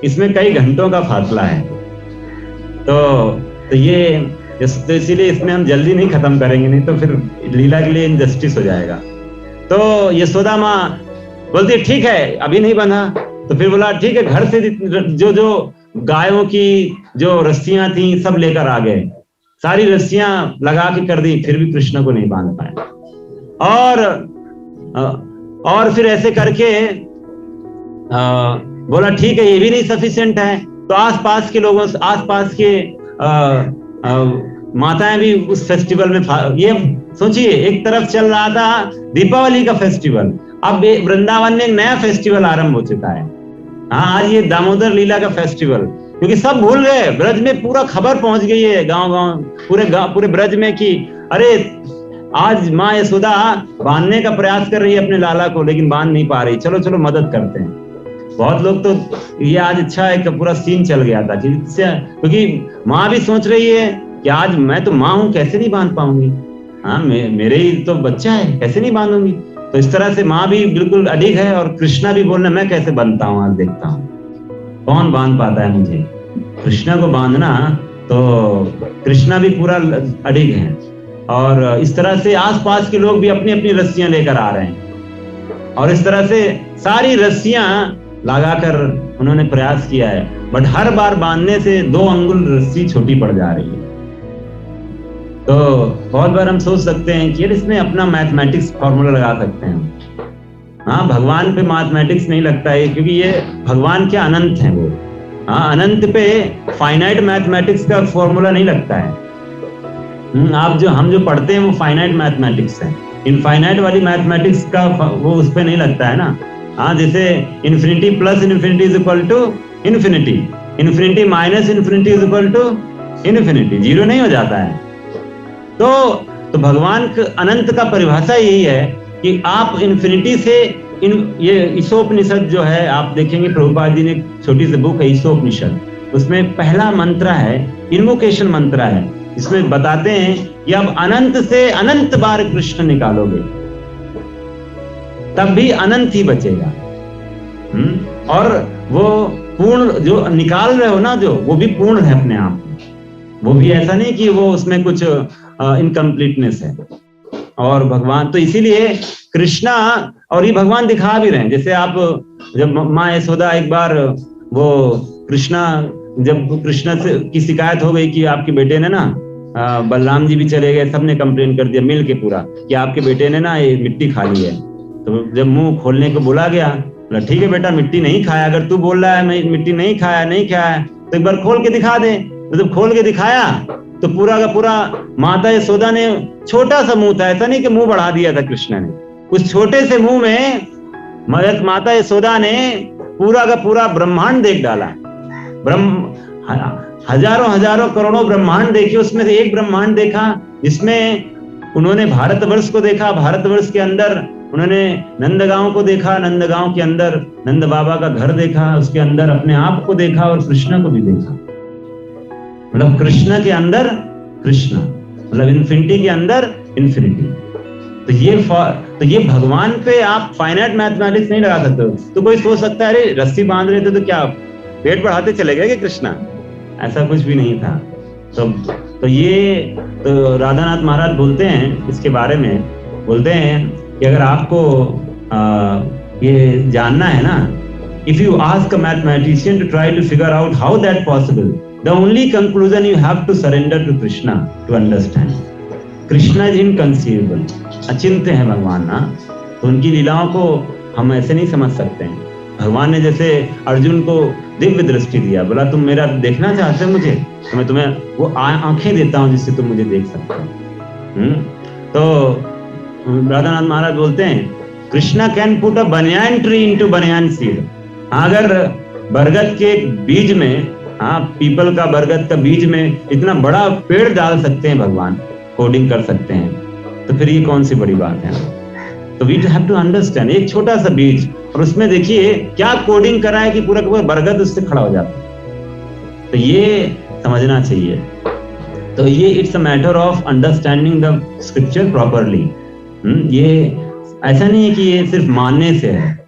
इसमें कई घंटों का फासला है। तो ये तो इसीलिए इसमें हम जल्दी नहीं खत्म करेंगे, नहीं तो फिर लीला के लिए इनजस्टिस हो जाएगा। तो यशोदा माँ बोलती है ठीक है अभी नहीं बंधा। तो फिर बोला ठीक है, घर से जो गायों की जो रस्सियां थी सब लेकर आ गए, सारी रस्सियां लगा के कर दी, फिर भी कृष्ण को नहीं बांध पाए। और फिर ऐसे करके बोला ठीक है ये भी नहीं सफिशिएंट है। तो आसपास के लोगों से, आसपास के माताएं भी उस फेस्टिवल में, ये सोचिए एक तरफ चल रहा था दीपावली का फेस्टिवल, अब वृंदावन में एक नया फेस्टिवल आरंभ हो चुका है। हाँ, आज ये दामोदर लीला का फेस्टिवल, क्योंकि सब भूल गए, ब्रज में पूरा खबर पहुंच गई है गांव पूरे ब्रज में कि अरे आज माँ यशोदा बांधने का प्रयास कर रही है अपने लाला को, लेकिन बांध नहीं पा रही, चलो मदद करते हैं। बहुत लोग तो ये आज अच्छा है कि पूरा सीन चल गया था, क्योंकि माँ भी सोच रही है कि आज मैं तो माँ हूँ, कैसे नहीं बांध पाऊंगी, हाँ मेरे ही तो बच्चा है, कैसे नहीं बांधूंगी। तो इस तरह से माँ भी बिल्कुल अडिग है और कृष्णा भी बोल रहे मैं कैसे बांधता हूँ, आज देखता हूँ कौन बांध पाता है मुझे। कृष्णा को बांधना तो कृष्णा भी पूरा अडिग है। और इस तरह से आसपास के लोग भी अपनी अपनी रस्सियां लेकर आ रहे हैं और इस तरह से सारी रस्सियां लगाकर उन्होंने प्रयास किया है, बट हर बार बांधने से 2 अंगुल रस्सी छोटी पड़ जा रही है। तो बहुत बार हम सोच सकते हैं कि इसमें अपना मैथमेटिक्स फॉर्मूला लगा सकते हैं। हाँ, भगवान पे मैथमेटिक्स नहीं लगता है, क्योंकि ये भगवान के अनंत हैं वो। हाँ, अनंत पे फाइनाइट मैथमेटिक्स का फॉर्मूला नहीं लगता है। हम जो पढ़ते हैं वो फाइनाइट मैथमेटिक्स है, इनफाइनाइट वाली मैथमेटिक्स का वो उस पे नहीं लगता है ना। हाँ, जैसे infinity plus infinity is equal to infinity, infinity minus infinity is equal to infinity, zero नहीं हो जाता है। तो भगवान अनंत का परिभाषा यही है कि आप इन्फिनिटी से ये ईशोपनिषद जो है, आप देखेंगे प्रभुपाद जी ने एक छोटी सी बुक है ईशोपनिषद, उसमें पहला मंत्र है इन्वोकेशन मंत्र है, इसमें बताते हैं कि अब अनंत से अनंत बार कृष्ण निकालोगे तब भी अनंत ही बचेगा। और वो पूर्ण जो निकाल रहे हो ना, जो वो भी पूर्ण है अपने आप में, वो भी ऐसा नहीं कि वो उसमें कुछ इनकम्प्लीटनेस है। और भगवान तो इसीलिए कृष्णा, और ये भगवान दिखा भी रहे हैं, जैसे आप जब माँ यशोदा एक बार वो जब कृष्णा से की शिकायत हो गई कि आपके बेटे ने ना, बलराम जी भी चले गए, सबने कंप्लेन कर दिया मिल के पूरा कि आपके बेटे ने ना ये मिट्टी खा ली है। तो जब मुंह खोलने को बोला गया, बोला ठीक है बेटा मिट्टी नहीं खाया, अगर तू बोल रहा है मैं मिट्टी नहीं खाया तो एक बार खोल के दिखा दे। तो जब खोल के दिखाया तो पूरा का पूरा माता यशोदा ने, छोटा सा मुंह था, ऐसा नहीं कि मुंह बढ़ा दिया था कृष्ण ने, उस छोटे से मुंह में माता यशोदा ने पूरा का पूरा ब्रह्मांड देख डाला। हजारों करोड़ों ब्रह्मांड देखे, उसमें से एक ब्रह्मांड देखा जिसमें उन्होंने भारतवर्ष को देखा, भारतवर्ष के अंदर उन्होंने नंदगांव को देखा, नंदगांव के अंदर नंद बाबा का घर देखा, उसके अंदर अपने आप को देखा और कृष्ण को भी देखा। मतलब कृष्ण के अंदर कृष्ण, मतलब इन्फिनिटी के अंदर इन्फिनिटी। तो ये भगवान पे आप फाइनाइट मैथमेटिक्स नहीं लगा सकते हो। तो कोई सोच सकता है अरे रस्सी बांध रहे थे तो क्या पेट बढ़ाते चले गए कि कृष्णा? ऐसा कुछ भी नहीं था। तो ये तो राधानाथ महाराज बोलते हैं इसके बारे में, बोलते हैं कि अगर आपको ये जानना है ना, if you ask a mathematician to try to figure out how that possible, the only conclusion you have to surrender to Krishna to understand. Krishna is inconceivable, अचिंत्य है भगवान ना, तो उनकी लीलाओं को हम ऐसे नहीं समझ सकते हैं। भगवान ने जैसे अर्जुन को दिव्य दृष्टि दिया, बोला तुम मेरा देखना चाहते हो मुझे, तो मैं तुम्हें वो आंखें देता हूँ जिससे तुम मुझे देख सकते हो। तो राधानाथ महाराज बोलते हैं, Krishna can put a banyan tree into बनियान सीड। अगर बरगद के बीज में, पीपल का, बरगद का बीज में इतना बड़ा पेड़ डाल सकते हैं भगवान, कोडिंग कर सकते हैं, तो फिर ये कौन सी बड़ी बात है। तो वी हैव टू अंडरस्टैंड, एक छोटा सा बीज और उसमें देखिए क्या कोडिंग करा है कि पूरा का पूरा बरगद उससे खड़ा हो जाता है। तो ये समझना चाहिए। तो ये it's a matter of understanding the scripture properly. ये ऐसा नहीं है कि ये सिर्फ मानने से है,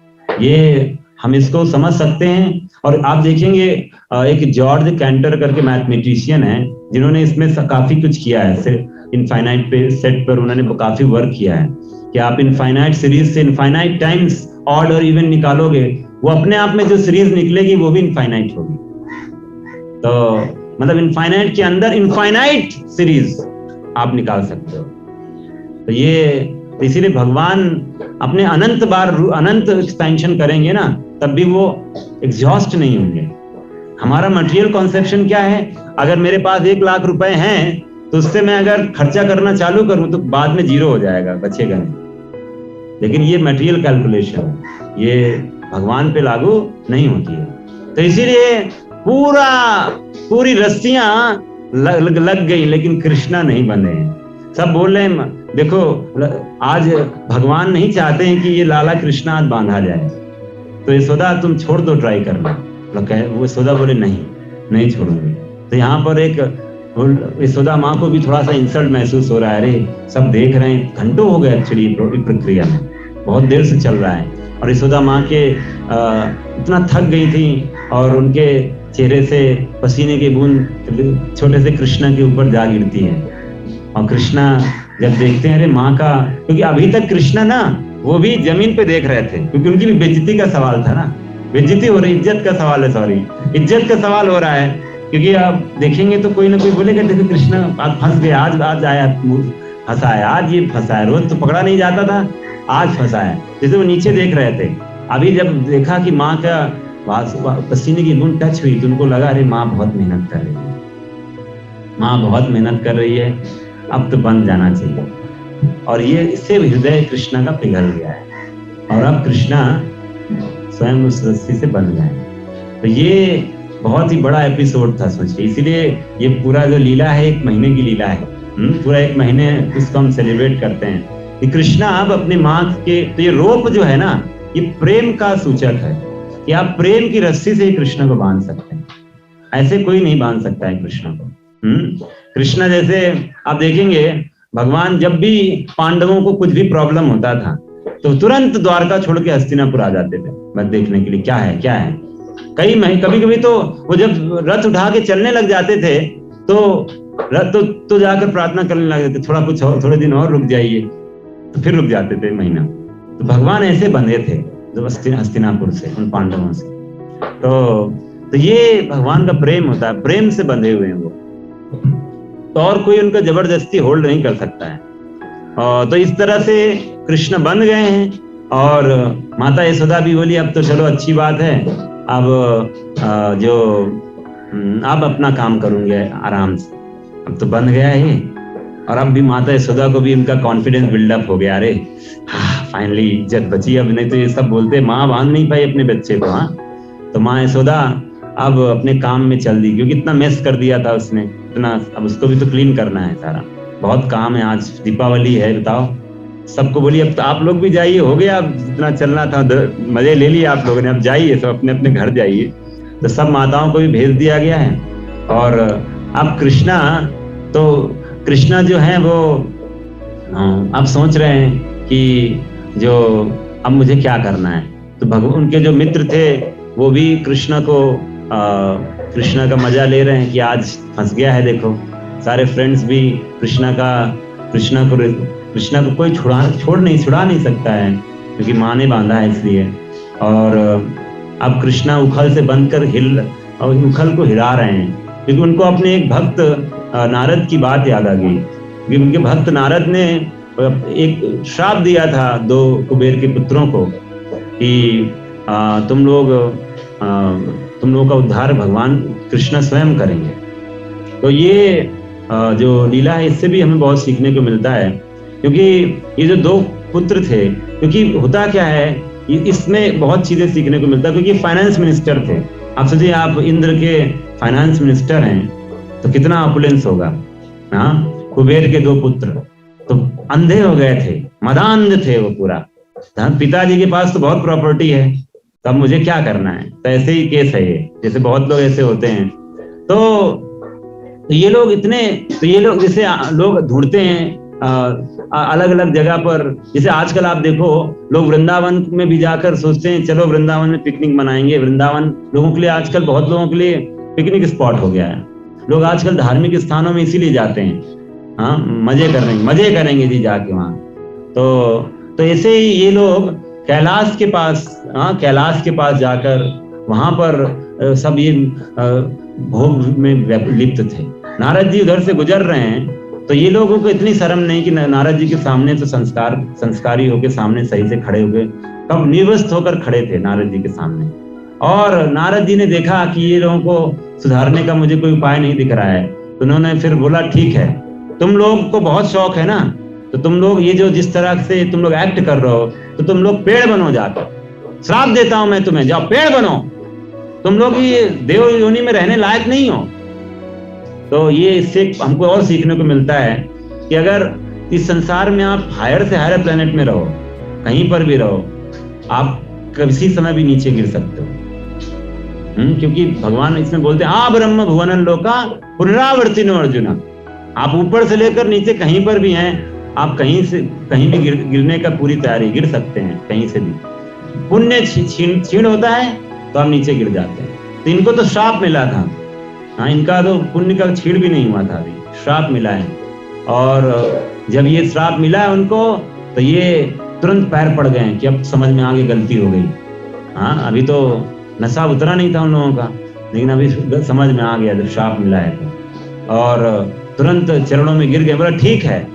ये हम इसको समझ सकते हैं। और आप देखेंगे एक जॉर्ज कैंटर करके मैथमेटिशियन है, जिन्होंने इसमें काफी कुछ किया है, इनफाइनाइट पे सेट पर उन्होंने काफी वर्क किया है कि आप इनफाइनाइट सीरीज से इनफाइनाइट टाइम्स ऑड और इवन निकालोगे, वो अपने आप में जो सीरीज निकलेगी वो भी इनफाइनाइट होगी। तो मतलब इनफाइनाइट के अंदर इनफाइनाइट सीरीज आप निकाल सकते हो। तो ये इसीलिए भगवान अपने अनंत बार अनंत एक्सपेंशन करेंगे ना, तब भी वो एग्जॉस्ट नहीं होंगे। हमारा मटेरियल कॉन्सेप्शन क्या है, अगर मेरे पास 1 लाख रुपए हैं तो उससे मैं अगर खर्चा करना चालू करूं तो बाद में 0 हो जाएगा, बचेगा नहीं। लेकिन ये मटेरियल कैलकुलेशन है, ये भगवान पे लागू नहीं होती है। तो इसीलिए पूरी रस्सियां लग गई, लेकिन कृष्णा नहीं बने हैं। सब बोल रहे हैं, देखो आज भगवान नहीं चाहते हैं कि ये लाला कृष्णा आज बांधा जाए, तो यशोदा तुम छोड़ दो, ट्राई करना। वो यशोदा बोले नहीं छोड़ूंगी। तो यहाँ पर एक यशोदा माँ को भी थोड़ा सा इंसल्ट महसूस हो रहा है, अरे सब देख रहे हैं, घंटों हो गए एक्चुअली प्रक्रिया में, बहुत देर से चल रहा है। और यशोदा माँ के इतना थक गई थी और उनके चेहरे से पसीने की बूंद छोटे से कृष्णा के ऊपर जा गिरती है। और कृष्णा जब देखते हैं, अरे माँ का, क्योंकि अभी तक कृष्णा ना वो भी जमीन पे देख रहे थे, क्योंकि उनकी भी बेइज्जती का सवाल था ना, बेइज्जती हो रही, इज्जत का सवाल है, सॉरी इज्जत का सवाल हो रहा है। क्योंकि आप देखेंगे तो कोई ना कोई बोलेगा, देखो कृष्णा आज फंस गया, आज आया फंसा है, आज ये फंसा है, रोज तो पकड़ा नहीं जाता था, आज फंसा है। जैसे वो नीचे देख रहे थे, अभी जब देखा कि माँ का पसीने की बूंद टच हुई तो उनको लगा, अरे माँ बहुत मेहनत कर रही है, माँ बहुत मेहनत कर रही है, अब तो बन जाना चाहिए। और ये इससे हृदय कृष्णा का पिघल गया है और अब कृष्णा स्वयं उस रस्सी से बन गए। तो ये बहुत ही बड़ा एपिसोड था, सोचिए। इसीलिए ये पूरा जो लीला है 1 महीने की लीला है, पूरा 1 महीने उसको हम सेलिब्रेट करते हैं कि कृष्णा अब अपनी माँ के, तो ये रोप जो है ना, ये प्रेम का सूचक है कि आप प्रेम की रस्सी से ही कृष्ण को बांध सकते हैं, ऐसे कोई नहीं बांध सकता है कृष्ण को। कृष्णा जैसे आप देखेंगे, भगवान जब भी पांडवों को कुछ भी प्रॉब्लम होता था तो तुरंत द्वारका छोड़ के हस्तिनापुर आ जाते थे बस देखने के लिए, क्या है। कभी कभी तो वो जब रथ उठा के चलने लग जाते थे तो जाकर प्रार्थना करने लग जाते, थोड़े दिन और रुक जाइए, तो फिर रुक जाते थे महीना। तो भगवान ऐसे बंधे थे जो हस्तिनापुर से, उन पांडवों से। तो ये भगवान का प्रेम होता है, प्रेम से बंधे हुए हैं वो, तो और कोई उनका जबरदस्ती होल्ड नहीं कर सकता है। तो इस तरह से कृष्ण बन गए हैं और माता यशोदा भी बोली, अब तो चलो अच्छी बात है, अब अपना काम करूंगे आराम से, अब तो बन गया है। और अब भी माता यशोदा को भी उनका कॉन्फिडेंस बिल्डअप हो गया, अरे फाइनली इज्जत बची। अब नहीं तो ये सब बोलते माँ बांध नहीं पाई अपने बच्चे को, तो माँ यशोदा अब अपने काम में चल दी, क्योंकि इतना मेस कर दिया था उसने, इतना, अब उसको भी तो क्लीन करना है सारा, बहुत काम है। आज दीपावली है, बताओ, सबको बोलिए अब तो आप लोग भी जाइए, हो गया, अब जितना चलना था मजे ले लिए आप लोगों ने, अब जाइए सब अपने अपने घर जाइए। तो सब माताओं को भी भेज दिया गया है। और अब कृष्णा जो है वो अब सोच रहे हैं कि जो अब मुझे क्या करना है। तो उनके जो मित्र थे वो भी कृष्णा का मजा ले रहे हैं कि आज फंस गया है, देखो सारे फ्रेंड्स भी कृष्णा को कोई छुड़ा नहीं सकता है, क्योंकि माँ ने बांधा है इसलिए। और अब कृष्णा उखल से बनकर उखल को हिला रहे हैं, क्योंकि उनको अपने एक भक्त नारद की बात याद आ गई, क्योंकि उनके भक्त नारद ने एक श्राप दिया था 2 कुबेर के पुत्रों को, कि तुम लोग का उद्धार भगवान कृष्ण स्वयं करेंगे। तो ये जो लीला है इससे भी हमें बहुत सीखने को मिलता है, क्योंकि ये जो 2 पुत्र थे, क्योंकि होता क्या है इसमें बहुत चीजें सीखने को मिलता है, क्योंकि फाइनेंस मिनिस्टर थे। आप सोचिए, आप इंद्र के फाइनेंस मिनिस्टर हैं तो कितना ऑपुलेंस होगा। हाँ, कुबेर के 2 पुत्र तो अंधे हो गए थे, मदांध थे वो पूरा। पिताजी के पास तो बहुत प्रॉपर्टी है, तो अब मुझे क्या करना है। तो ऐसे ही केस है ये, जैसे बहुत लोग ऐसे होते हैं। तो ये लोग जैसे लोग ढूंढते हैं अलग अलग जगह पर। जैसे आजकल आप देखो, लोग वृंदावन में भी जाकर सोचते हैं चलो वृंदावन में पिकनिक मनाएंगे। वृंदावन लोगों के लिए आजकल, बहुत लोगों के लिए पिकनिक स्पॉट हो गया है। लोग आजकल धार्मिक स्थानों में इसीलिए जाते हैं, हाँ, मजे करेंगे जी जाके वहां। तो ऐसे ही ये लोग कैलाश के पास जाकर वहां पर सब ये भोग में लिप्त थे। नारद जी उधर से गुजर रहे हैं, तो ये लोगों को इतनी शर्म नहीं कि नारद जी के सामने तो संस्कारी होके सामने सही से खड़े होके, कब निर्वस्त होकर खड़े थे नारद जी के सामने। और नारद जी ने देखा कि ये लोगों को सुधारने का मुझे कोई उपाय नहीं दिख रहा है, तो उन्होंने फिर बोला ठीक है, तुम लोग को बहुत शौक है ना, तो तुम लोग ये जो जिस तरह से तुम लोग एक्ट कर रहे हो, तो तुम लोग पेड़ बनो जाकर। श्राप देता हूं मैं तुम्हें, जाओ पेड़ बनो, तुम लोग ये देव योनि में रहने लायक नहीं हो। तो ये इससे हमको और सीखने को मिलता है कि अगर इस संसार में आप हायर से हायर प्लेनेट में रहो, कहीं पर भी रहो, आप किसी समय भी नीचे गिर सकते हो। क्योंकि भगवान इसमें बोलते हैं आ ब्रह्म भुवन लोका पुनरावर्तिनो अर्जुन। आप ऊपर से लेकर नीचे कहीं पर भी हैं, आप कहीं भी गिरने का पूरी तैयारी, गिर सकते हैं कहीं से भी। पुण्य क्षीण होता है तो आप नीचे गिर जाते हैं। तो इनको तो श्राप मिला था, हाँ, इनका तो पुण्य का क्षीण भी नहीं हुआ था, अभी श्राप मिला है। और जब ये श्राप मिला है उनको, तो ये तुरंत पैर पड़ गए कि अब समझ में आ गई गलती हो गई। हाँ, अभी तो नशा उतरा नहीं था उन लोगों का, लेकिन अभी समझ में आ गया जब श्राप मिला है तो। और तुरंत चरणों में गिर गए, बोला ठीक है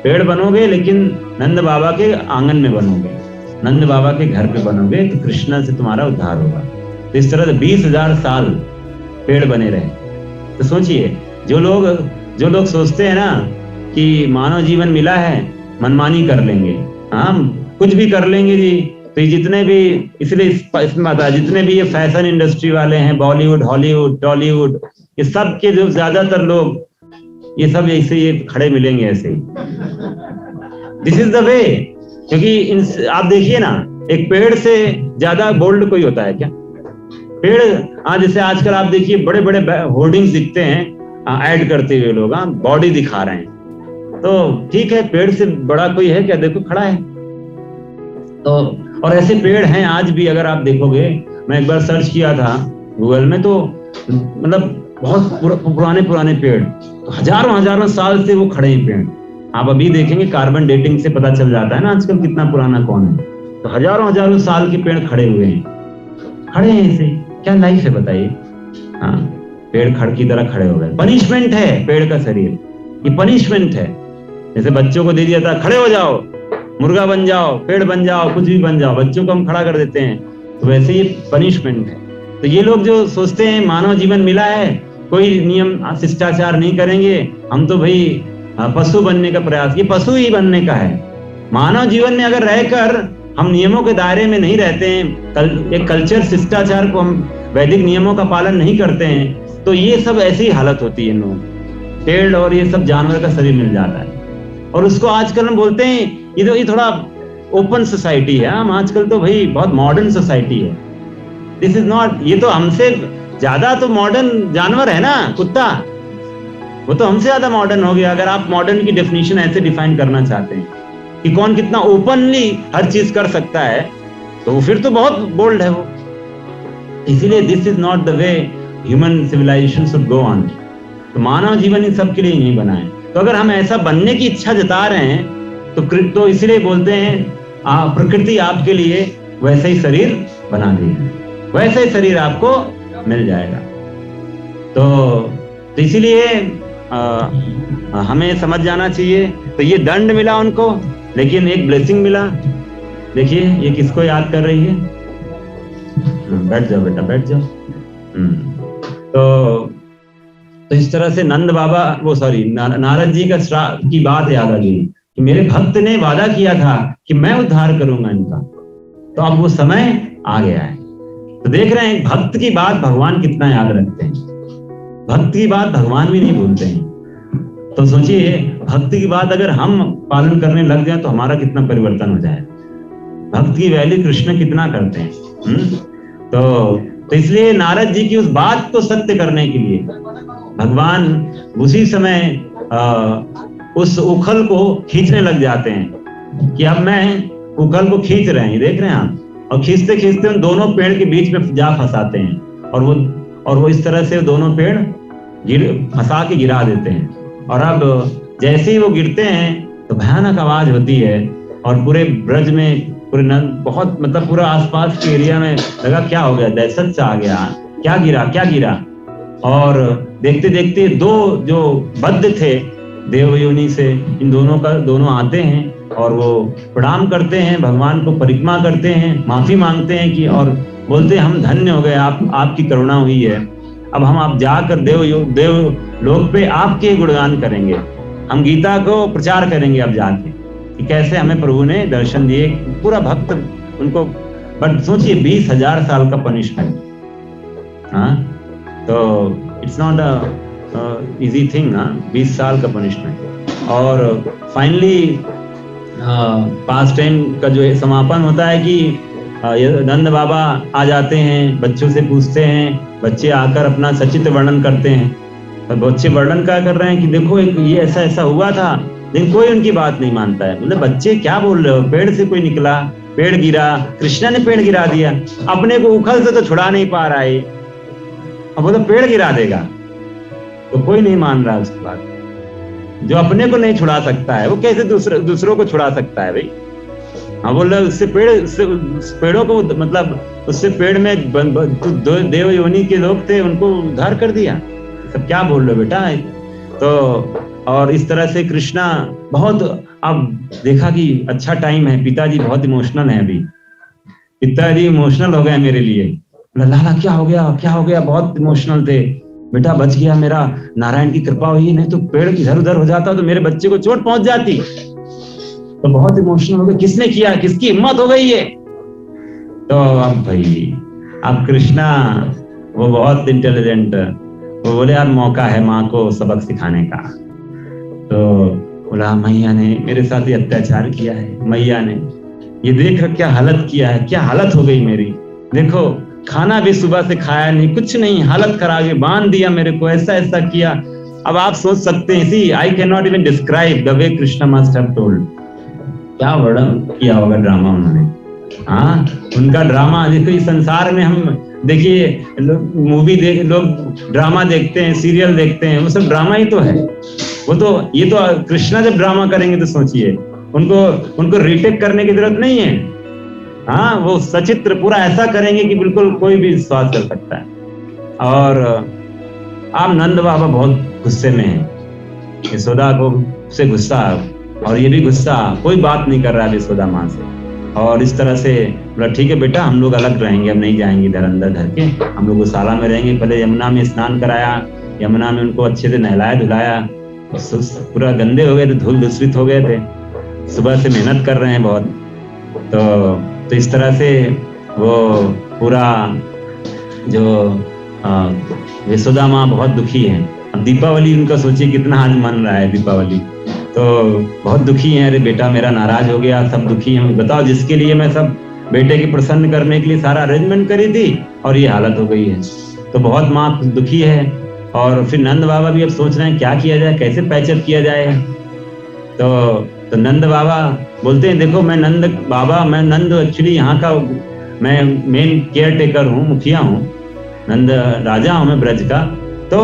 पेड़ बनोगे लेकिन नंद बाबा के आंगन में बनोगे, नंद बाबा के घर पे बनोगे, तो कृष्णा से तुम्हारा उद्धार होगा। तो इस तरह 20,000 साल पेड़ बने रहे। तो सोचिए, जो लोग सोचते हैं ना कि मानव जीवन मिला है, मनमानी कर लेंगे, हाँ कुछ भी कर लेंगे जी। तो जितने भी, इसलिए इसमें आता है, जितने भी ये फैशन इंडस्ट्री वाले हैं, बॉलीवुड, हॉलीवुड, टॉलीवुड, ये सब के जो ज्यादातर लोग, ये सब ऐसे ये खड़े मिलेंगे ऐसे ही। This is the way. क्योंकि आप देखिए ना, एक पेड़ से ज्यादा बोल्ड कोई होता है क्या? पेड़, जैसे आजकल आप देखिए बड़े बड़े होर्डिंग्स दिखते हैं ऐड करते हुए लोग, बॉडी दिखा रहे हैं, तो ठीक है, पेड़ से बड़ा कोई है क्या? देखो खड़ा है। तो और ऐसे पेड़ हैं आज भी, अगर आप देखोगे, मैं एक बार सर्च किया था गूगल में, तो मतलब बहुत पुराने पेड़, तो हजारों साल से वो खड़े हैं पेड़। आप अभी देखेंगे, कार्बन डेटिंग से पता चल जाता है ना आजकल कितना पुराना कौन है। तो हजारों साल के पेड़ खड़े हुए हैं, खड़े हैं ऐसे। क्या लाइफ है बताइए? हाँ, पेड़ खड़ की तरह खड़े हो गए। पनिशमेंट है पेड़ का शरीर, ये पनिशमेंट है। जैसे बच्चों को दे दिया था, खड़े हो जाओ, मुर्गा बन जाओ, पेड़ बन जाओ, कुछ भी बन जाओ, बच्चों को हम खड़ा कर देते हैं, तो वैसे ये पनिशमेंट है। तो ये लोग जो सोचते हैं मानव जीवन मिला है, कोई नियम शिष्टाचार नहीं करेंगे, हम तो भाई पशु बनने का प्रयास, ये पशु ही बनने का है। मानव जीवन में अगर रहकर हम नियमों के दायरे में नहीं रहते हैं, एक कल्चर शिष्टाचार को हम वैदिक नियमों का पालन नहीं करते हैं, तो ये सब ऐसी ही हालत होती है। लोग, पेड़ और ये सब जानवर का शरीर मिल जाता है। और उसको आजकल हम बोलते हैं ये थोड़ा ओपन सोसाइटी है। हम आजकल तो भाई बहुत मॉडर्न सोसाइटी है। दिस इज नॉट, ये तो हमसे ज्यादा तो मॉडर्न जानवर है ना, कुत्ता, वो तो हमसे ज्यादा मॉडर्न हो गया। अगर आप मॉडर्न की डेफिनेशन ऐसे डिफाइन करना चाहते हैं कि कौन कितना ओपनली हर चीज कर सकता है, तो फिर तो बहुत बोल्ड है वो। इसीलिए this is not the way human civilization should go on. तो मानव जीवन इन सब के लिए नहीं बना है। तो अगर हम ऐसा बनने की इच्छा जता रहे हैं, तो इसलिए बोलते हैं प्रकृति आपके लिए वैसा ही शरीर बना देगी, वैसा ही शरीर आपको मिल जाएगा। तो इसीलिए हमें समझ जाना चाहिए। तो ये दंड मिला उनको, लेकिन एक ब्लेसिंग मिला। देखिए ये किसको याद कर रही है? बैठ जाओ बेटा, बैठ जाओ। तो इस तरह से नंद बाबा नारद जी की बात याद आ गई कि मेरे भक्त ने वादा किया था कि मैं उद्धार करूंगा इनका, तो अब वो समय आ गया है। तो देख रहे हैं भक्त की बात भगवान कितना याद रखते हैं, भक्त की बात भगवान भी नहीं भूलते हैं। तो सोचिए भक्त की बात अगर हम पालन करने लग जाए तो हमारा कितना परिवर्तन हो जाए। भक्त की वैल्यू कृष्ण कितना करते हैं। तो इसलिए नारद जी की उस बात को सत्य करने के लिए भगवान उसी समय उस उखल को खींचने लग जाते हैं कि अब मैं उखल को खींच रहे हैं, देख रहे हैं आप, और खींचते खींचते उन दोनों पेड़ के बीच में जा फंसाते हैं और वो इस तरह से दोनों पेड़ फंसा के गिरा देते हैं। और अब जैसे ही वो गिरते हैं तो भयानक आवाज होती है और पूरे ब्रज में बहुत मतलब पूरा आसपास के एरिया में लगा क्या हो गया, दहशत सा आ गया, क्या गिरा। और देखते देखते दो जो बद्ध थे देवयोनि से, इन दोनों आते हैं और वो प्रणाम करते हैं, भगवान को परिक्रमा करते हैं, माफी मांगते हैं कि और बोलते हैं हम धन्य हो गए, आपकी करुणा हुई है। अब हम आप जाकर देव लोक पे आपके गुणगान करेंगे, हम गीता को प्रचार करेंगे अब जाके कि कैसे हमें प्रभु ने दर्शन दिए। पूरा भक्त उनको, बट सोचिए 20,000 साल का पनिशमेंट, हाँ, तो it's not a easy thing ना, 20 साल का पनिशमेंट। और फाइनली पास टाइम का जो समापन होता है कि नंद बाबा आ जाते हैं, बच्चों से पूछते हैं, बच्चे आकर अपना सचित्र वर्णन करते हैं। और बच्चे वर्णन क्या कर रहे हैं कि देखो ये ऐसा हुआ था, लेकिन कोई उनकी बात नहीं मानता है। मतलब बच्चे क्या बोल रहे हो, पेड़ से कोई निकला, पेड़ गिरा, कृष्णा ने पेड़ गिरा दिया, अपने को उखल से तो छुड़ा नहीं पा रहा है, अब वो तो पेड़ गिरा देगा। तो कोई नहीं मान रहा उसकी बात। जो अपने को नहीं छुड़ा सकता है वो कैसे दूसरों को छुड़ा सकता है भाई। हाँ बोल रहा उससे पेड़ों को मतलब उससे पेड़ में देव योनि के लोग थे, उनको उद्धार कर दिया। सब क्या बोल रहे हो बेटा। तो और इस तरह से कृष्णा बहुत, अब देखा कि अच्छा टाइम है, पिताजी बहुत इमोशनल है, अभी पिताजी इमोशनल हो गए मेरे लिए। लाला क्या हो गया, बहुत इमोशनल थे। बेटा बच गया, मेरा नारायण की कृपा हुई, नहीं तो पेड़ इधर उधर हो जाता तो मेरे बच्चे को चोट पहुंच जाती। तो बहुत इमोशनल हो गए, किसने किया, किसकी हिम्मत हो गई है। तो अब भाई अब कृष्णा वो बहुत इंटेलिजेंट, वो बोले यार मौका है माँ को सबक सिखाने का। तो बोला मैया ने मेरे साथ ये अत्याचार किया है, मैया ने ये देख क्या हालत किया है, क्या हालत हो गई मेरी। देखो खाना भी सुबह से खाया नहीं, कुछ नहीं, हालत खराब है, बांध दिया मेरे को, ऐसा किया। अब आप सोच सकते हैं, see I can not even describe the way Krishna must have told. क्या वर्णन किया होगा ड्रामा उन्होंने। हाँ उनका ड्रामा देखो, इस संसार में हम देखिए लोग ड्रामा देखते हैं, सीरियल देखते हैं, वो सब ड्रामा ही तो है। वो तो ये तो कृष्णा जब ड्रामा करेंगे तो सोचिए उनको रीटेक करने की जरूरत नहीं है। हाँ वो सचित्र पूरा ऐसा करेंगे कि बिल्कुल कोई भी विश्वास कर सकता है। और आप नंद बाबा बहुत गुस्से में हैं, यशोदा को से गुस्सा, और ये भी गुस्सा, कोई बात नहीं कर रहा है यशोदा माँ से। और इस तरह से बोला ठीक है बेटा हम लोग अलग रहेंगे, हम नहीं जाएंगे इधर अंदर घर के, हम लोग गौशाला में रहेंगे। पहले यमुना में स्नान कराया, यमुना में उनको अच्छे से नहलाया धुलाया, पूरा गंदे हो गए थे, धूल दूषित हो गए थे, सुबह से मेहनत कर रहे हैं बहुत। तो इस तरह से वो पूरा जो यशोदा माँ बहुत दुखी है। अब दीपावली उनका सोचिए कितना आज मन रहा है दीपावली, तो बहुत दुखी है, अरे बेटा मेरा नाराज हो गया, सब दुखी हैं। बताओ जिसके लिए मैं सब बेटे के प्रसन्न करने के लिए सारा अरेंजमेंट करी थी और ये हालत हो गई है। तो बहुत माँ दुखी है। और फिर नंद बाबा भी अब सोच रहे हैं क्या किया जाए, कैसे पैचअप किया जाए। तो नंद बाबा बोलते हैं देखो मैं नंद एक्चुअली यहाँ का मैं मेन केयर टेकर हूँ, मुखिया हूँ, नंद राजा हूँ मैं ब्रज का। तो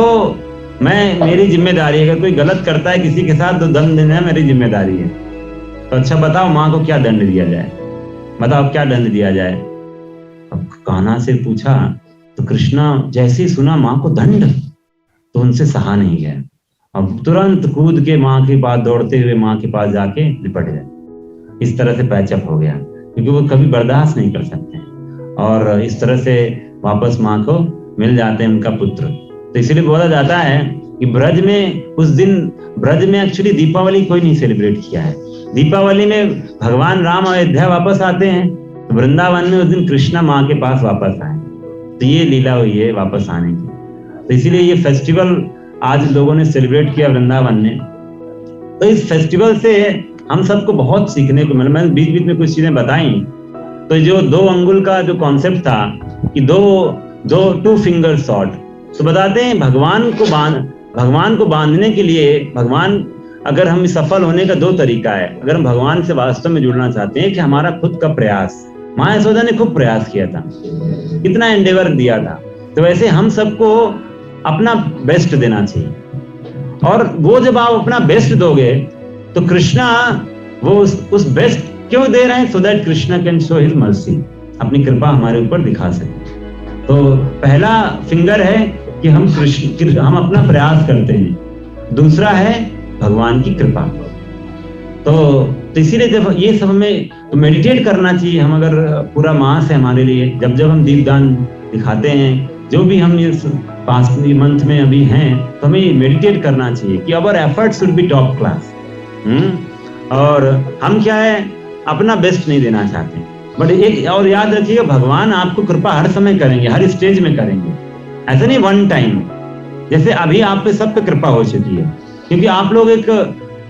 मेरी जिम्मेदारी है, अगर कोई गलत करता है किसी के साथ तो दंड देना मेरी जिम्मेदारी है। तो अच्छा बताओ माँ को क्या दंड दिया जाए, बताओ क्या दंड दिया जाए। अब कान्हा से पूछा तो कृष्णा जैसे ही सुना माँ को दंड, तो उनसे सहा नहीं गया। अब तुरंत कूद के माँ के पास, दौड़ते हुए माँ के पास जाके लिपट गए। इस तरह से पैचअप हो गया। क्योंकि वो कभी बर्दाश्त नहीं कर सकते और इस तरह से वापस माँ को मिल जाते हैं उनका पुत्र। तो इसलिए बोला जाता है कि ब्रज में उस दिन, ब्रज में एक्चुअली दीपावली कोई नहीं सेलिब्रेट किया है। दीपावली में भगवान राम अयोध्या वापस आते हैं, तो वृंदावन में उस दिन कृष्णा माँ के पास वापस आए। तो ये लीला हुई है वापस आने की। तो इसीलिए ये फेस्टिवल आज लोगों ने सेलिब्रेट किया वृंदावन में। तो इस फेस्टिवल से हम सबको बहुत सीखने को मिला। मैंने बीच बीच में कुछ चीजें बताई। तो जो 2 अंगुल का जो कॉन्सेप्ट था कि टू फिंगर शॉट, तो बताते हैं भगवान को बांधने के लिए, भगवान अगर हम सफल होने का 2 तरीका है। अगर हम भगवान से वास्तव में जुड़ना चाहते हैं कि हमारा खुद का प्रयास, माँ यशोदा ने खूब प्रयास किया था, कितना एंडेवर दिया था, तो वैसे हम सबको अपना बेस्ट देना चाहिए। और वो जब आप अपना बेस्ट दोगे तो कृष्णा वो उस बेस्ट क्यों दे रहे हैं? So that Krishna can show his mercy, अपनी कृपा हमारे ऊपर दिखा सके। तो पहला फिंगर है कि हम अपना प्रयास करते हैं, दूसरा है भगवान की कृपा। तो इसीलिए जब ये सब हमें तो मेडिटेट करना चाहिए। हम अगर पूरा मास है हमारे लिए, जब हम दीपदान दिखाते हैं, जो भी हम इस पास्ट मंथ में अभी हैं, तो हमें मेडिटेट करना चाहिए कि अवर efforts should be top class. और हम क्या है, अपना बेस्ट नहीं देना चाहते। बट एक और याद रखिएगा, भगवान आपको कृपा हर समय करेंगे, हर स्टेज में करेंगे, ऐसा नहीं वन टाइम। जैसे अभी आप पे सब पे कृपा हो चुकी है, क्योंकि आप लोग एक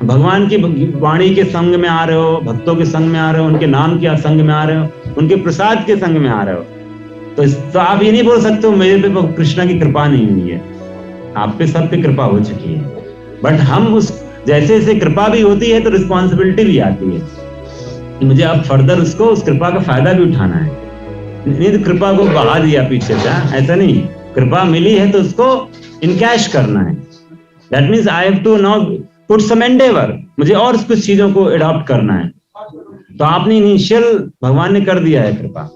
भगवान की वाणी के संग में आ रहे हो, भक्तों के संग में आ रहे हो, उनके नाम के संग में आ रहे हो, उनके प्रसाद के संग में आ रहे हो। तो आप ये नहीं बोल सकते हो मेरे पे कृष्णा की कृपा नहीं हुई है। आप पे सब पे कृपा हो चुकी है। बट हम उस जैसे जैसे कृपा भी होती है तो रिस्पॉन्सिबिलिटी भी आती है कि मुझे अब फर्दर उस कृपा का फायदा भी उठाना है। नहीं तो कृपा को बहा दिया पीछे से, ऐसा नहीं। कृपा मिली है तो उसको इनकैश करना है। That means I have to now put some endeavour, मुझे और कुछ चीजों को एडॉप्ट करना है। तो आपने इनिशियल भगवान ने कर दिया है कृपा,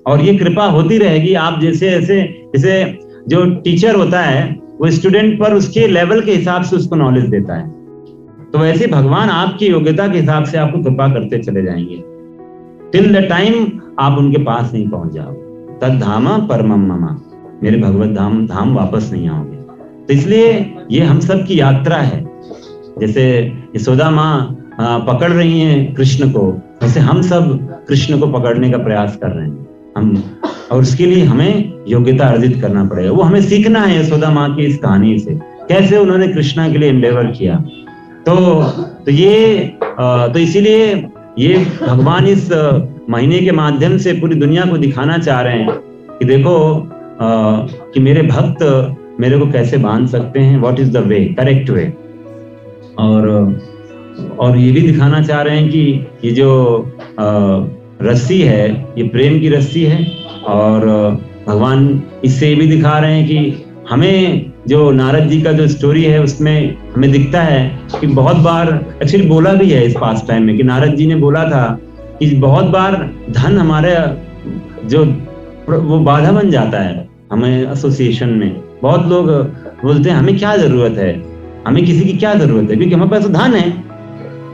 और ये कृपा होती रहेगी। आप जैसे जो टीचर होता है वो स्टूडेंट पर उसके लेवल के हिसाब से उसको नॉलेज देता है, तो वैसे भगवान आपकी योग्यता के हिसाब से आपको कृपा करते चले जाएंगे टिल द टाइम आप उनके पास नहीं पहुंच जाओगे। तद धामा परमम ममा, मेरे भगवत धाम वापस नहीं आओगे। तो इसलिए ये हम सब की यात्रा है। जैसे यशोदा माँ पकड़ रही हैं कृष्ण को, वैसे हम सब कृष्ण को पकड़ने का प्रयास कर रहे हैं हम, और उसके लिए हमें योग्यता अर्जित करना पड़ेगा। वो हमें सीखना है यशोदा माँ की इस कहानी से, कैसे उन्होंने कृष्णा के लिए एंडेवर किया। तो इसीलिए ये भगवान इस महीने के माध्यम से पूरी दुनिया को दिखाना चाह रहे हैं कि देखो कि मेरे भक्त मेरे को कैसे बांध सकते हैं, what is the way, correct way. और ये भी दिखाना चाह रहे हैं कि ये जो रस्सी है ये प्रेम की रस्सी है, और भगवान इससे ये भी दिखा रहे हैं कि हमें जो नारद जी का जो स्टोरी है उसमें हमें दिखता है कि बहुत बार एक्चुअली बोला भी है इस पास टाइम में कि नारद जी ने बोला था कि बहुत बार धन हमारे जो वो बाधा बन जाता है हमें एसोसिएशन में। बहुत लोग बोलते हैं हमें क्या जरूरत है, हमें किसी की क्या जरूरत है, क्योंकि हमारे पास तो धन है।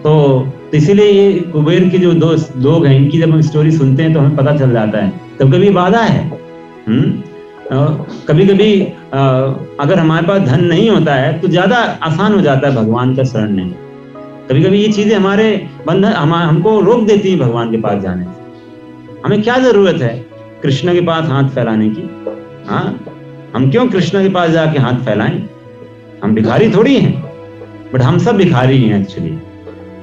तो इसीलिए ये कुबेर के जो 2 लोग हैं इनकी जब हम स्टोरी सुनते हैं तो हमें पता चल जाता है कभी कभी बाधा है। कभी कभी अगर हमारे पास धन नहीं होता है तो ज्यादा आसान हो जाता है भगवान का शरण लेना। कभी कभी ये चीजें हमारे बंधन हमको रोक देती है भगवान के पास जाने से। हमें क्या जरूरत है कृष्ण के पास हाथ फैलाने की? हाँ, हम क्यों कृष्ण के पास जाके हाथ फैलाएं? हम भिखारी थोड़ी हैं, बट हम सब भिखारी हैं एक्चुअली।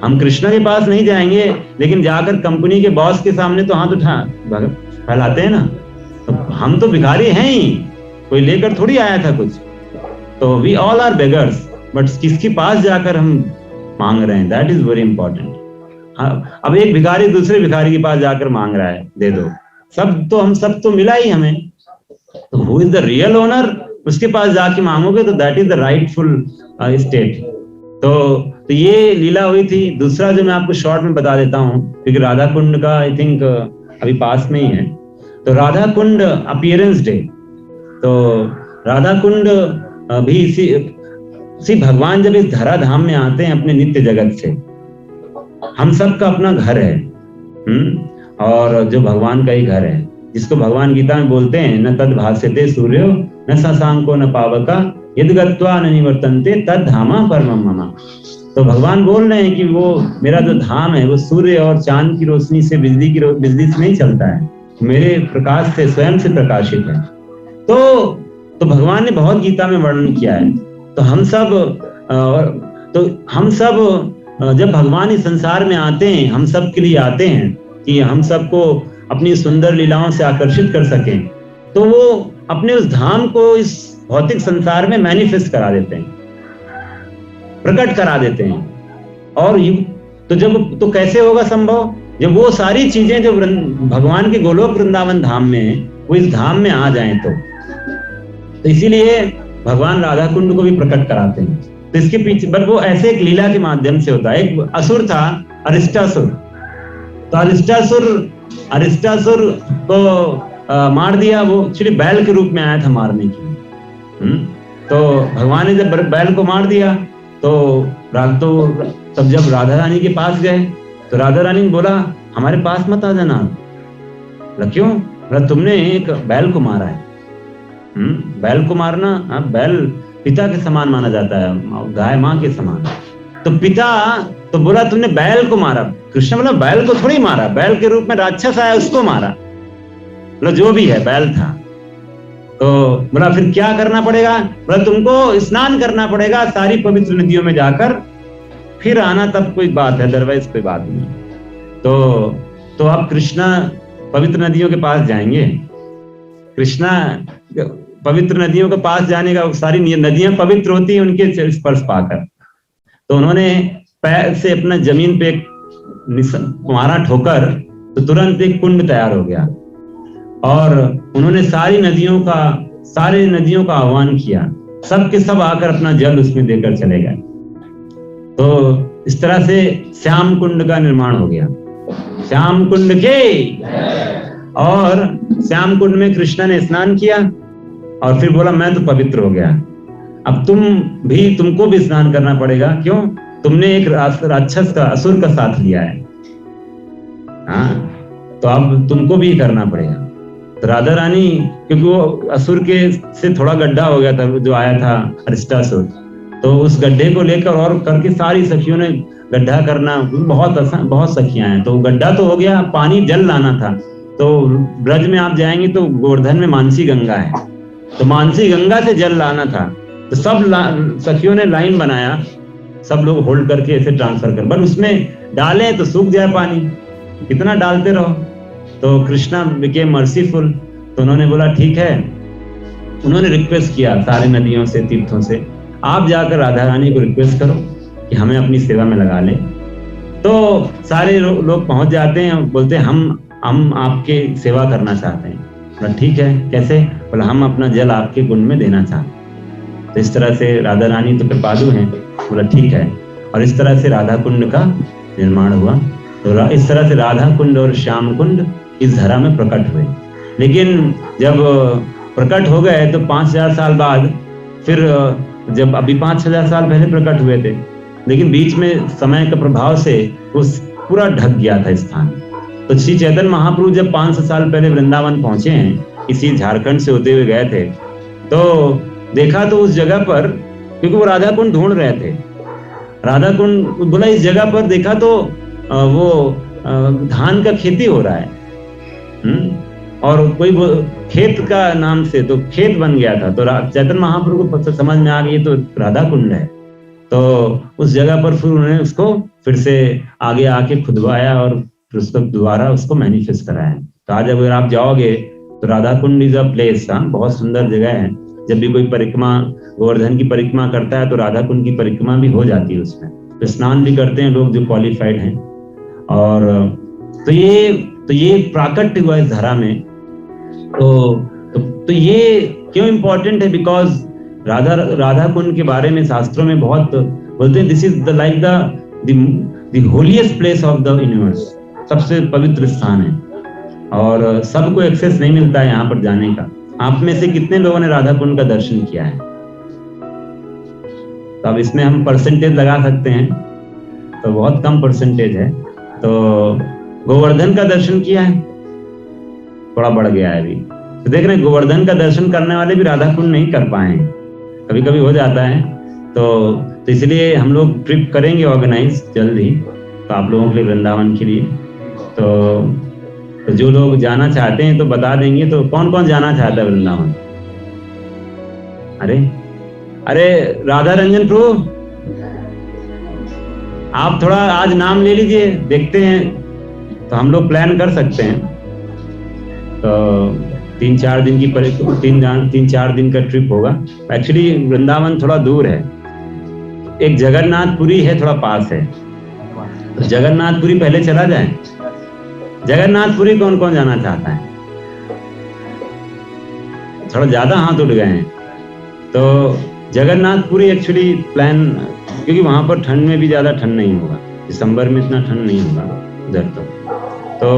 हम कृष्ण के पास नहीं जाएंगे, लेकिन जाकर कंपनी के बॉस के सामने तो हाथ उठा फैलाते हैं ना। तो हम तो भिखारी हैं ही, कोई लेकर थोड़ी आया था कुछ। तो we all are beggars, but किसके पास जाकर हम मांग रहे हैं, दैट इज वेरी इंपॉर्टेंट। अब एक भिखारी दूसरे भिखारी के पास जाकर मांग रहा है दे दो, हम सब तो मिला ही हमें। तो who is the real owner, उसके पास जाके मांगोगे तो that is the rightful state. तो ये लीला हुई थी। दूसरा जो मैं आपको शॉर्ट में बता देता हूँ, क्योंकि राधा कुंड का आई थिंक अभी पास में ही है। तो राधा कुंड अपीयरेंस डे, तो राधा कुंड भी इसी भगवान जब इस धरा धाम में आते हैं अपने नित्य जगत से, हम सबका अपना घर है। और जो भगवान का ही घर है, जिसको भगवान गीता में बोलते हैं न तद भास्यते सूर्यो न शशांको न पावका यद गत्वा न निवर्तन्ते तद धामा परमम मम। तो भगवान बोल रहे हैं कि वो मेरा जो धाम है वो सूर्य और चांद की रोशनी से, बिजली से नहीं चलता है, मेरे प्रकाश से, स्वयं से प्रकाशित है। तो भगवान ने बहुत गीता में वर्णन किया है। तो हम सब जब भगवान इस संसार में आते हैं, हम सब के लिए आते हैं कि हम सबको अपनी सुंदर लीलाओं से आकर्षित कर सकें, तो वो अपने उस धाम को इस भौतिक संसार में मैनिफेस्ट करा देते हैं, प्रकट करा देते हैं। और तो कैसे होगा संभव? जब वो सारी चीजें जो भगवान के गोलोक वृंदावन धाम में है, वो इस धाम में आ जाएं तो इसीलिए भगवान राधा कुंड को भी प्रकट कराते हैं। तो इसके पीछे बट वो ऐसे एक लीला के माध्यम से होता है। एक असुर था, अरिष्टासुर। तो अरिष्टासुर को मार दिया। वो एक्चुअली बैल के रूप में आया था मारने के लिए। तो भगवान ने जब बैल को मार दिया तो तब जब राधा रानी के पास गए तो राधा रानी ने बोला हमारे पास मत आ जाना। क्यों? तुमने एक बैल को मारा है। बैल को मारना, बैल पिता के समान माना जाता है, गाय माँ के समान। तो पिता तो बोला तुमने बैल को मारा। कृष्ण बोला बैल को थोड़ी मारा, बैल के रूप में राक्षस आया उसको मारा। बोला जो भी है बैल था। तो बोला फिर क्या करना पड़ेगा? बोला तुमको स्नान करना पड़ेगा सारी पवित्र नदियों में जाकर, फिर आना तब कोई बात है, अदरवाइज कोई बात नहीं। तो अब कृष्णा पवित्र नदियों के पास जाएंगे। कृष्णा पवित्र नदियों के पास जाने का, सारी नदियां पवित्र होती हैं उनके स्पर्श पाकर। तो उन्होंने पैर से अपना जमीन पे मारा ठोकर, तो तुरंत एक कुंड तैयार हो गया। और उन्होंने सारी नदियों का आह्वान किया, सब के सब आकर अपना जल उसमें देकर चले गए। तो इस तरह से श्याम कुंड का निर्माण हो गया। श्याम कुंड के और श्याम कुंड में कृष्ण ने स्नान किया और फिर बोला मैं तो पवित्र हो गया, अब तुमको भी स्नान करना पड़ेगा। क्यों? तुमने एक राक्षस का, असुर का साथ लिया है। तो अब तुमको भी करना पड़ेगा। तो राधा रानी, क्योंकि वो असुर के से थोड़ा गड्ढा हो गया था, जो आया था अरिष्टासुर, तो उस गड्ढे को लेकर और करके सारी सखियों ने गड्ढा करना, बहुत सखियां हैं। तो गड्ढा तो हो गया, पानी जल लाना था। तो ब्रज में आप जाएंगे तो गोवर्धन में मानसी गंगा है, तो मानसी गंगा से जल लाना था। तो सब सखियों ने लाइन बनाया, सब लोग होल्ड करके ऐसे ट्रांसफर कर, बट उसमें डालें तो सूख जाए पानी, कितना डालते रहो। तो कृष्णा बिकेम मर्सीफुल। तो उन्होंने बोला ठीक है। उन्होंने रिक्वेस्ट किया सारी नदियों से, तीर्थों से, आप जाकर राधा रानी को रिक्वेस्ट करो कि हमें अपनी सेवा में लगा ले। तो सारे लोग पहुंच जाते हैं, बोलते हैं हम आपके सेवा करना चाहते हैं। बोला ठीक है, कैसे? बोला हम अपना जल आपके कुंड में देना चाहते हैं। तो इस तरह से राधा रानी तो कृपालु हैं। बोला ठीक है। और इस तरह से राधा कुंड का निर्माण हुआ। तो इस तरह से राधा कुंड और श्याम कुंड इस धरा में प्रकट हुए। लेकिन जब प्रकट हो गए तो 5000 साल बाद, फिर जब अभी 5000 साल पहले प्रकट हुए थे, लेकिन बीच में समय के प्रभाव से उस पूरा ढक गया था स्थान। तो श्री चैतन्य महाप्रभु जब 500 साल पहले वृंदावन पहुंचे हैं, इसी झारखंड से होते हुए गए थे, तो देखा तो उस जगह पर, क्योंकि वो राधा कुंड ढूंढ रहे थे, राधा कुंड बोला इस जगह पर देखा तो वो धान का खेती हो रहा है। और कोई खेत का नाम से तो खेत बन गया था। तो चैतन्य महाप्रभु को समझ में आ गई तो राधा कुंड है। तो उस जगह पर फिर उन्होंने उसको फिर से आगे आके खुदवाया और फिर उसको दोबारा उसको मैनिफेस्ट कराया। तो आज अगर आप जाओगे तो Radha Kund is a place, बहुत सुंदर जगह है। जब भी कोई परिक्रमा, गोवर्धन की परिक्रमा करता है तो राधा कुंड की परिक्रमा भी हो जाती है उसमें। तो स्नान भी करते हैं लोग जो क्वालिफाइड हैं। और तो ये प्राकट्य हुआ इस धरा में। तो ये क्यों इम्पोर्टेंट है? बिकॉज राधा कुंड के बारे में शास्त्रों में बहुत बोलते हैं, this is like the holiest place of the universe, सबसे पवित्र स्थान है और सबको एक्सेस नहीं मिलता है यहाँ पर जाने का। आप में से कितने लोगों ने राधा कुंड का दर्शन किया है? तो अब इसमें हम परसेंटेज लगा सकते हैं, तो बहुत कम परसेंटेज है। तो गोवर्धन का दर्शन किया है, थोड़ा बढ़ गया है अभी। तो देख रहे हैं गोवर्धन का दर्शन करने वाले भी राधा कुंड नहीं कर पाए, कभी कभी हो जाता है। तो इसलिए हम लोग ट्रिप करेंगे ऑर्गेनाइज जल्द ही, तो आप लोगों के लिए, वृंदावन के लिए। तो जो लोग जाना चाहते हैं तो बता देंगे। तो कौन कौन जाना चाहता है वृंदावन? अरे राधा रंजन प्रभु, आप थोड़ा आज नाम ले लीजिए, देखते हैं तो हम लोग प्लान कर सकते हैं। तो 3-4 दिन की 3-4 दिन का ट्रिप होगा। एक्चुअली वृंदावन थोड़ा दूर है, एक जगन्नाथपुरी है थोड़ा पास है, तो जगन्नाथपुरी पहले चला जाए। जगन्नाथपुरी कौन कौन जाना चाहता है? थोड़ा ज्यादा हाथ उठ गए हैं। तो जगन्नाथपुरी एक्चुअली प्लान, क्योंकि वहां पर ठंड में भी ज्यादा ठंड नहीं होगा, दिसंबर में इतना ठंड नहीं होगा उधर। तो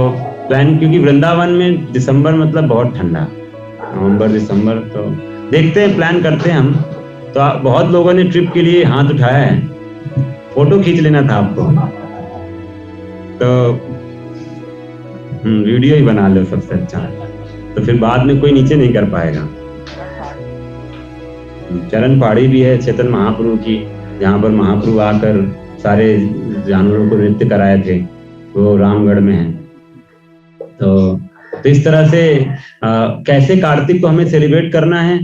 प्लान, क्योंकि वृंदावन में दिसंबर मतलब बहुत ठंडा, नवंबर दिसंबर, तो देखते हैं, प्लान करते हैं हम। तो बहुत लोगों ने ट्रिप के लिए हाथ उठाया है, फोटो खींच लेना था आपको, तो वीडियो ही बना लो सबसे अच्छा, तो फिर बाद में कोई नीचे नहीं कर पाएगा। चरण पहाड़ी भी है चेतन महाप्रभु की, जहाँ पर महाप्रभु आकर सारे जानवरों को नृत्य कराए थे, वो रामगढ़ में है। तो इस तरह से कैसे कार्तिक को हमें सेलिब्रेट करना है,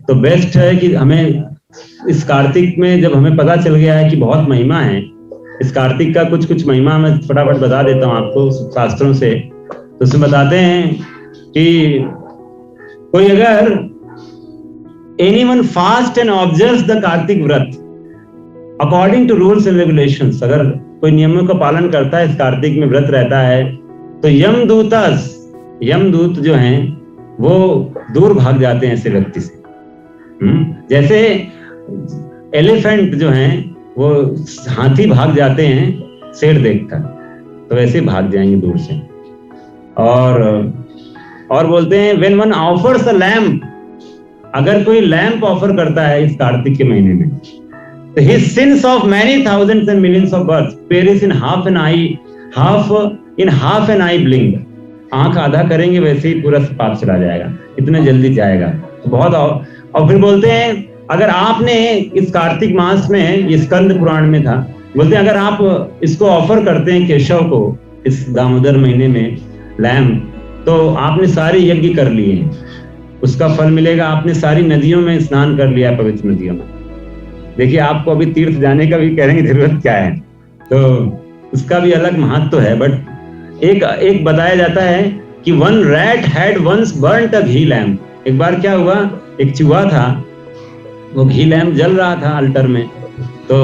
तो बेस्ट है कि हमें इस कार्तिक में, जब हमें पता चल गया है कि बहुत महिमा है इस कार्तिक का, कुछ महिमा मैं फटाफट बता देता हूँ आपको शास्त्रों से। तो उसमें बताते हैं कि कोई अगर anyone fast and observes the Kartik व्रत according to rules and regulations, अगर कोई नियमों का पालन करता है, इस कार्तिक में व्रत रहता है, तो यमदूत जो हैं वो दूर भाग जाते हैं ऐसे व्यक्ति से। जैसे एलिफेंट जो हैं वो हाथी भाग जाते हैं शेर देखकर, तो वैसे भाग जाएंगे दूर से। और बोलते हैं when one offers a lamp, अगर कोई लैंप ऑफर करता है इस कार्तिक के महीने में, तो his sins of many thousands and millions of births perish in half an eye blink, आंख आधा करेंगे वैसे ही पूरा पाप चला जाएगा, इतने जल्दी जाएगा। तो बहुत। और फिर बोलते हैं अगर आपने इस कार्तिक मास में, ये स्कंद पुराण में था, बोलते हैं अगर आप इसको ऑफर करते हैं केशव को इस दामोदर महीने में लैंप, तो आपने सारे यज्ञ कर लिए हैं, उसका फल मिलेगा। आपने सारी नदियों में स्नान कर लिया, पवित्र नदियों में। देखिए आपको अभी तीर्थ जाने का भी कहने की जरूरत क्या है, तो उसका भी अलग महत्व है। बट एक बताया जाता है कि one rat had once burnt a ghee lamp. एक बार क्या हुआ, एक चूहा था, वो घी लैंप जल रहा था अल्टर में, तो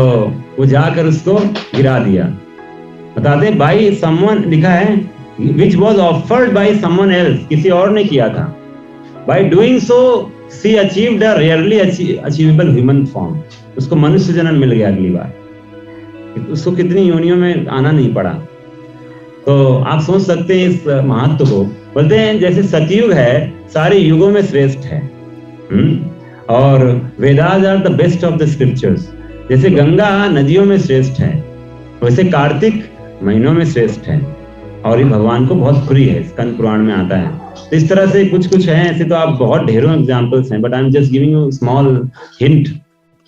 वो जाकर उसको गिरा दिया। बताते बाई समवन, लिखा है which was offered by someone else, किसी और ने किया था। By doing so, she achieved a rarely achievable human form, उसको मनुष्य जन्म मिल गया अगली बार, उसको कितनी योनियों में आना नहीं पड़ा। तो आप सोच सकते हैं इस महत्व को। बोलते हैं जैसे सतयुग है सारे युगों में श्रेष्ठ है, और Vedas are the best of the scriptures, जैसे गंगा नदियों में श्रेष्ठ है, वैसे कार्तिक महीनों में श्रेष्ठ है, और ये भगवान को बहुत प्रिय है, स्कंद पुराण में आता है। तो इस तरह से कुछ है, ऐसे तो आप बहुत ढेरों एग्जाम्पल्स हैं, but I am just giving you small hint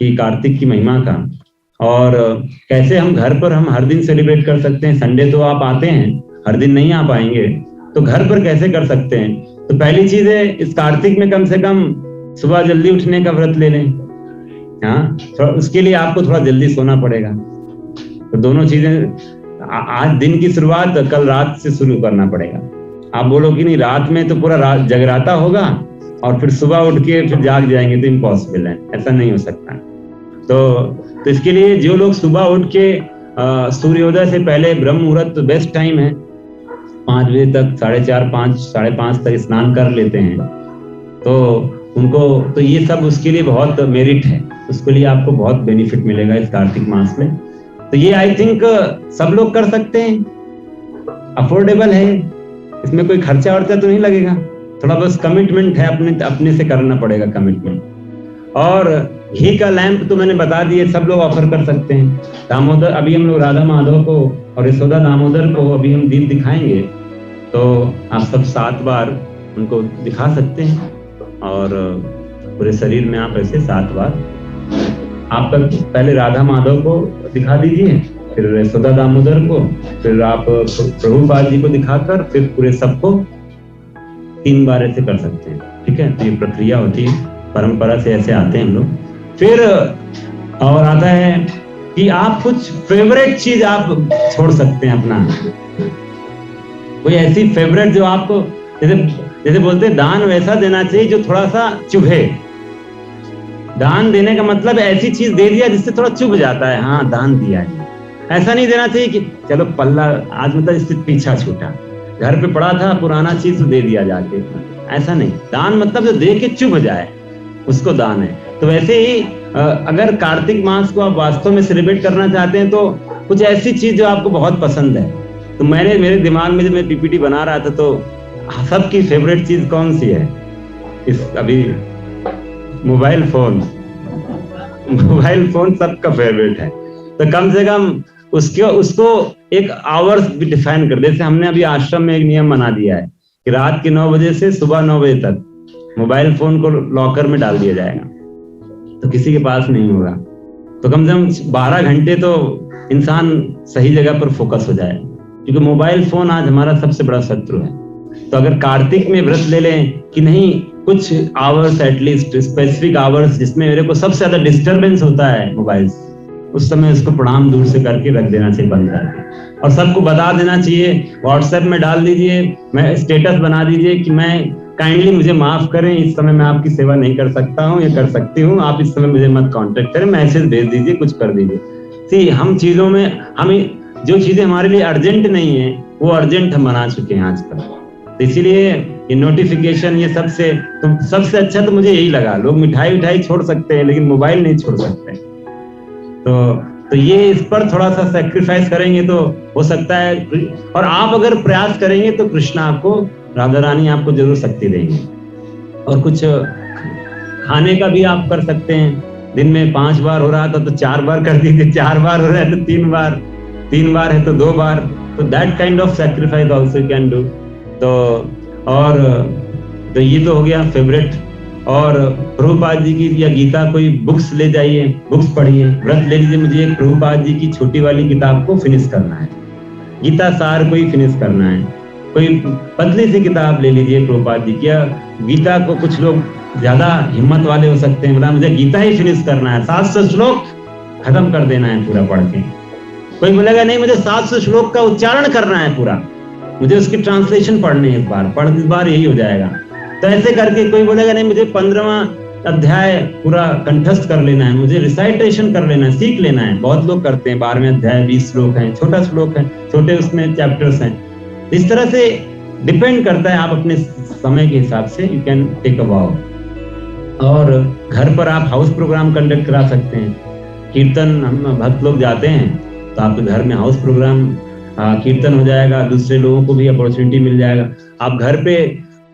कि कार्तिक की महिमा का, और कैसे हम घर पर हम हर दिन सेलिब्रेट कर सकते हैं। संडे तो आप आते हैं, हर दिन नहीं आ पाएंगे, तो घर पर कैसे कर सकते हैं। तो पहली चीज है, इस कार्तिक में कम से कम सुबह जल्दी उठने का व्रत ले लें। हाँ, उसके लिए आपको थोड़ा जल्दी सोना पड़ेगा। तो दोनों चीजें, आज दिन की शुरुआत कल रात से शुरू करना पड़ेगा। आप बोलोगे नहीं रात में तो पूरा रात जगराता होगा और फिर सुबह उठ के फिर जाग जाएंगे, तो इम्पॉसिबल है, ऐसा नहीं हो सकता। तो इसके लिए जो लोग सुबह उठ के सूर्योदय से पहले ब्रह्म मुहूर्त बेस्ट टाइम है, 5 बजे तक, 4:30 साढ़े 5 तक स्नान कर लेते हैं, तो उनको तो ये सब उसके लिए बहुत मेरिट है, उसके लिए आपको बहुत बेनिफिट मिलेगा इस कार्तिक मास में। तो ये आई थिंक सब लोग कर सकते हैं, अफोर्डेबल है, इसमें कोई खर्चा वर्चा तो नहीं लगेगा, थोड़ा बस कमिटमेंट है, अपने से करना पड़ेगा कमिटमेंट। और घी का लैंप तो मैंने बता दिए, सब लोग ऑफर कर सकते हैं। दामोदर, अभी हम लोग राधा माधव को और यशोदा दामोदर को अभी हम दीप दिखाएंगे, तो आप सब 7 बार उनको दिखा सकते हैं और पूरे शरीर में आप ऐसे 7 बार आप पहले राधा माधव को दिखा दीजिए, फिर यशोदा दामोदर को, फिर आप प्रभुपाद जी को दिखाकर फिर पूरे सबको 3 बार ऐसे कर सकते हैं। ठीक है, तो ये प्रक्रिया होती है, परंपरा से ऐसे आते हैं हम लोग। फिर और आता है कि आप कुछ फेवरेट चीज आप छोड़ सकते हैं अपना, कोई ऐसी फेवरेट जो आपको, जैसे बोलते हैं दान वैसा देना चाहिए जो थोड़ा सा चुभे। दान देने का मतलब ऐसी चीज दे दिया जिससे थोड़ा चुभ जाता है, हाँ दान दिया है। ऐसा नहीं देना चाहिए कि चलो पल्ला आज मतलब इससे पीछा छूटा, घर पे पड़ा था पुराना चीज तो दे दिया जाके, ऐसा नहीं। दान मतलब जो दे के चुभ जाए उसको दान है। तो वैसे ही अगर कार्तिक मास को आप वास्तव में सेलिब्रेट करना चाहते हैं तो कुछ ऐसी चीज जो आपको बहुत पसंद है। तो मेरे दिमाग में जब मैं पीपीटी बना रहा था तो सबकी फेवरेट चीज कौन सी है इस अभी, मोबाइल फोन सबका फेवरेट है। तो कम से कम उसको एक आवर्स भी डिफाइन कर दे। जैसे हमने अभी आश्रम में एक नियम बना दिया है कि रात के 9 बजे से सुबह 9 बजे तक मोबाइल फोन को लॉकर में डाल दिया जाएगा, तो किसी के पास नहीं होगा। तो कम से कम 12 घंटे तो इंसान सही जगह पर फोकस हो जाए, क्योंकि मोबाइल फोन आज हमारा सबसे बड़ा शत्रु है। तो अगर कार्तिक में व्रत ले लें कि नहीं, कुछ आवर्स एटलीस्ट, स्पेसिफिक आवर्स जिसमें मेरे को सबसे ज्यादा डिस्टरबेंस होता है मोबाइल, उस समय उसको प्रणाम दूर से करके रख देना चाहिए, बंद करके, और सबको बता देना चाहिए। व्हाट्सएप में डाल दीजिए, मैं स्टेटस बना दीजिए कि मैं काइंडली मुझे माफ करें, इस समय मैं आपकी सेवा नहीं कर सकता हूँ या कर सकती हूँ, आप इस समय मुझे मत कांटेक्ट करें, मैसेज भेज दीजिए, कुछ कर दीजिए। सी हम चीजों में, हमें जो चीजें हमारे लिए अर्जेंट नहीं है वो अर्जेंट हम बना चुके हैं आजकल। तो इसीलिए ये नोटिफिकेशन, ये सबसे अच्छा तो मुझे यही लगा। लोग मिठाई छोड़ सकते हैं लेकिन मोबाइल नहीं छोड़ सकते। तो ये इस पर थोड़ा सा सैक्रिफाइस करेंगे तो हो सकता है, और आप अगर प्रयास करेंगे तो कृष्ण आपको, राधा रानी आपको जरूर शक्ति देंगे। और कुछ खाने का भी आप कर सकते हैं। दिन में 5 बार हो रहा था तो 4 बार कर दीजिए, 4 बार हो रहा है तो 3 बार, 3 बार है तो 2 बार। तो that kind of sacrifice also you can do. तो ये तो हो गया फेवरेट। और प्रभुपाद जी की या गीता कोई बुक्स ले जाइए, बुक्स पढ़िए, व्रत ले लीजिए। मुझे एक प्रभुपाद जी की छोटी वाली किताब को फिनिश करना है, गीता सार को ही फिनिश करना है। कोई पतली सी किताब ले लीजिए प्रभुपाद जी की, या गीता को, कुछ लोग ज्यादा हिम्मत वाले हो सकते हैं, मुझे गीता ही फिनिश करना है, 700 श्लोक खत्म कर देना है पूरा पढ़ के। कोई बोलेगा नहीं मुझे 700 श्लोक का उच्चारण करना है पूरा, मुझे उसकी ट्रांसलेशन पढ़नी है, इस बार यही हो जाएगा। तो ऐसे करके कोई बोलेगा नहीं मुझे 15वां अध्याय पूरा कंठस्थ कर लेना है, मुझे रिसाइटेशन कर लेना है, सीख लेना है। बहुत लोग करते हैं, 12वें अध्याय 20 श्लोक हैं, छोटा श्लोक है, छोटे उसमें चैप्टर्स हैं। इस तरह से डिपेंड करता है, आप अपने समय के हिसाब से यू कैन टेक अ वाव। और घर पर आप हाउस प्रोग्राम कंडक्ट करा सकते हैं। कीर्तन, हम भक्त लोग जाते हैं तो आपके घर में हाउस प्रोग्राम कीर्तन हो जाएगा, दूसरे लोगों को भी अपॉर्चुनिटी मिल जाएगा। आप घर पे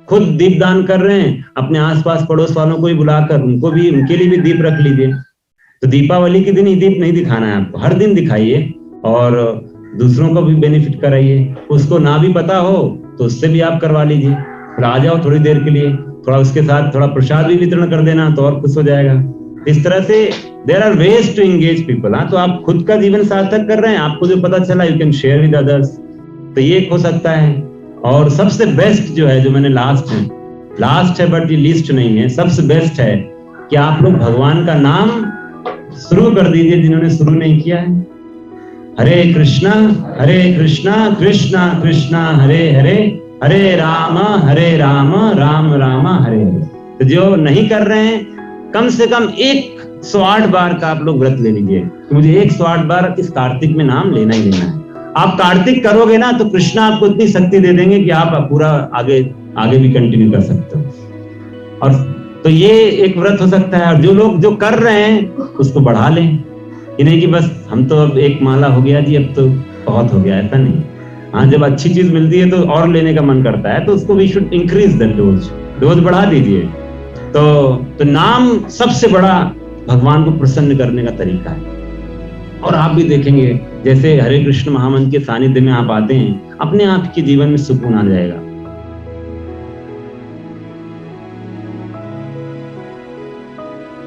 खुद दीप दान कर रहे हैं, अपने आसपास पड़ोस वालों को भी बुलाकर उनके लिए भी दीप रख लीजिए। तो दीपावली के दिन ही दीप नहीं दिखाना है आपको, हर दिन दिखाइए और दूसरों को भी बेनिफिट कराइए। उसको ना भी पता हो तो उससे भी आप करवा लीजिए, फिर आ जाओ थोड़ी देर के लिए, थोड़ा उसके साथ थोड़ा प्रसाद भी वितरण कर देना तो और खुश हो जाएगा। इस तरह से there are ways to engage people. तो आप खुद का जीवन सार्थक कर रहे हैं, आपको जो पता चला you can share with others, तो ये हो सकता है। और सबसे बेस्ट जो है, जो मैंने लास्ट है बट ये लिस्ट नहीं है, सबसे बेस्ट है कि आप लोग भगवान का नाम शुरू कर दीजिए जिन्होंने शुरू नहीं किया है। हरे कृष्णा कृष्णा कृष्णा हरे हरे, हरे राम राम राम हरे हरे। तो जो नहीं कर रहे हैं, कम से कम 108 बार का आप लोग व्रत ले लीजिए कि मुझे 108 बार इस कार्तिक में नाम लेना ही लेना है। आप कार्तिक करोगे ना तो कृष्ण आपको इतनी शक्ति दे देंगे कि आप पूरा आगे भी कंटिन्यू कर सकते हो। और तो ये एक व्रत हो सकता है। और जो लोग जो कर रहे हैं उसको बढ़ा लें, ये नहीं कि बस हम तो अब 1 माला हो गया जी, अब तो बहुत हो गया, ऐसा नहीं। हाँ, जब अच्छी चीज मिलती है तो और लेने का मन करता है, तो उसको we should increase the dose बढ़ा दीजिए। तो नाम सबसे बड़ा भगवान को प्रसन्न करने का तरीका है। और आप भी देखेंगे जैसे हरे कृष्ण महामंत्र के सानिध्य में आप आते हैं, अपने आप के जीवन में सुकून आ जाएगा।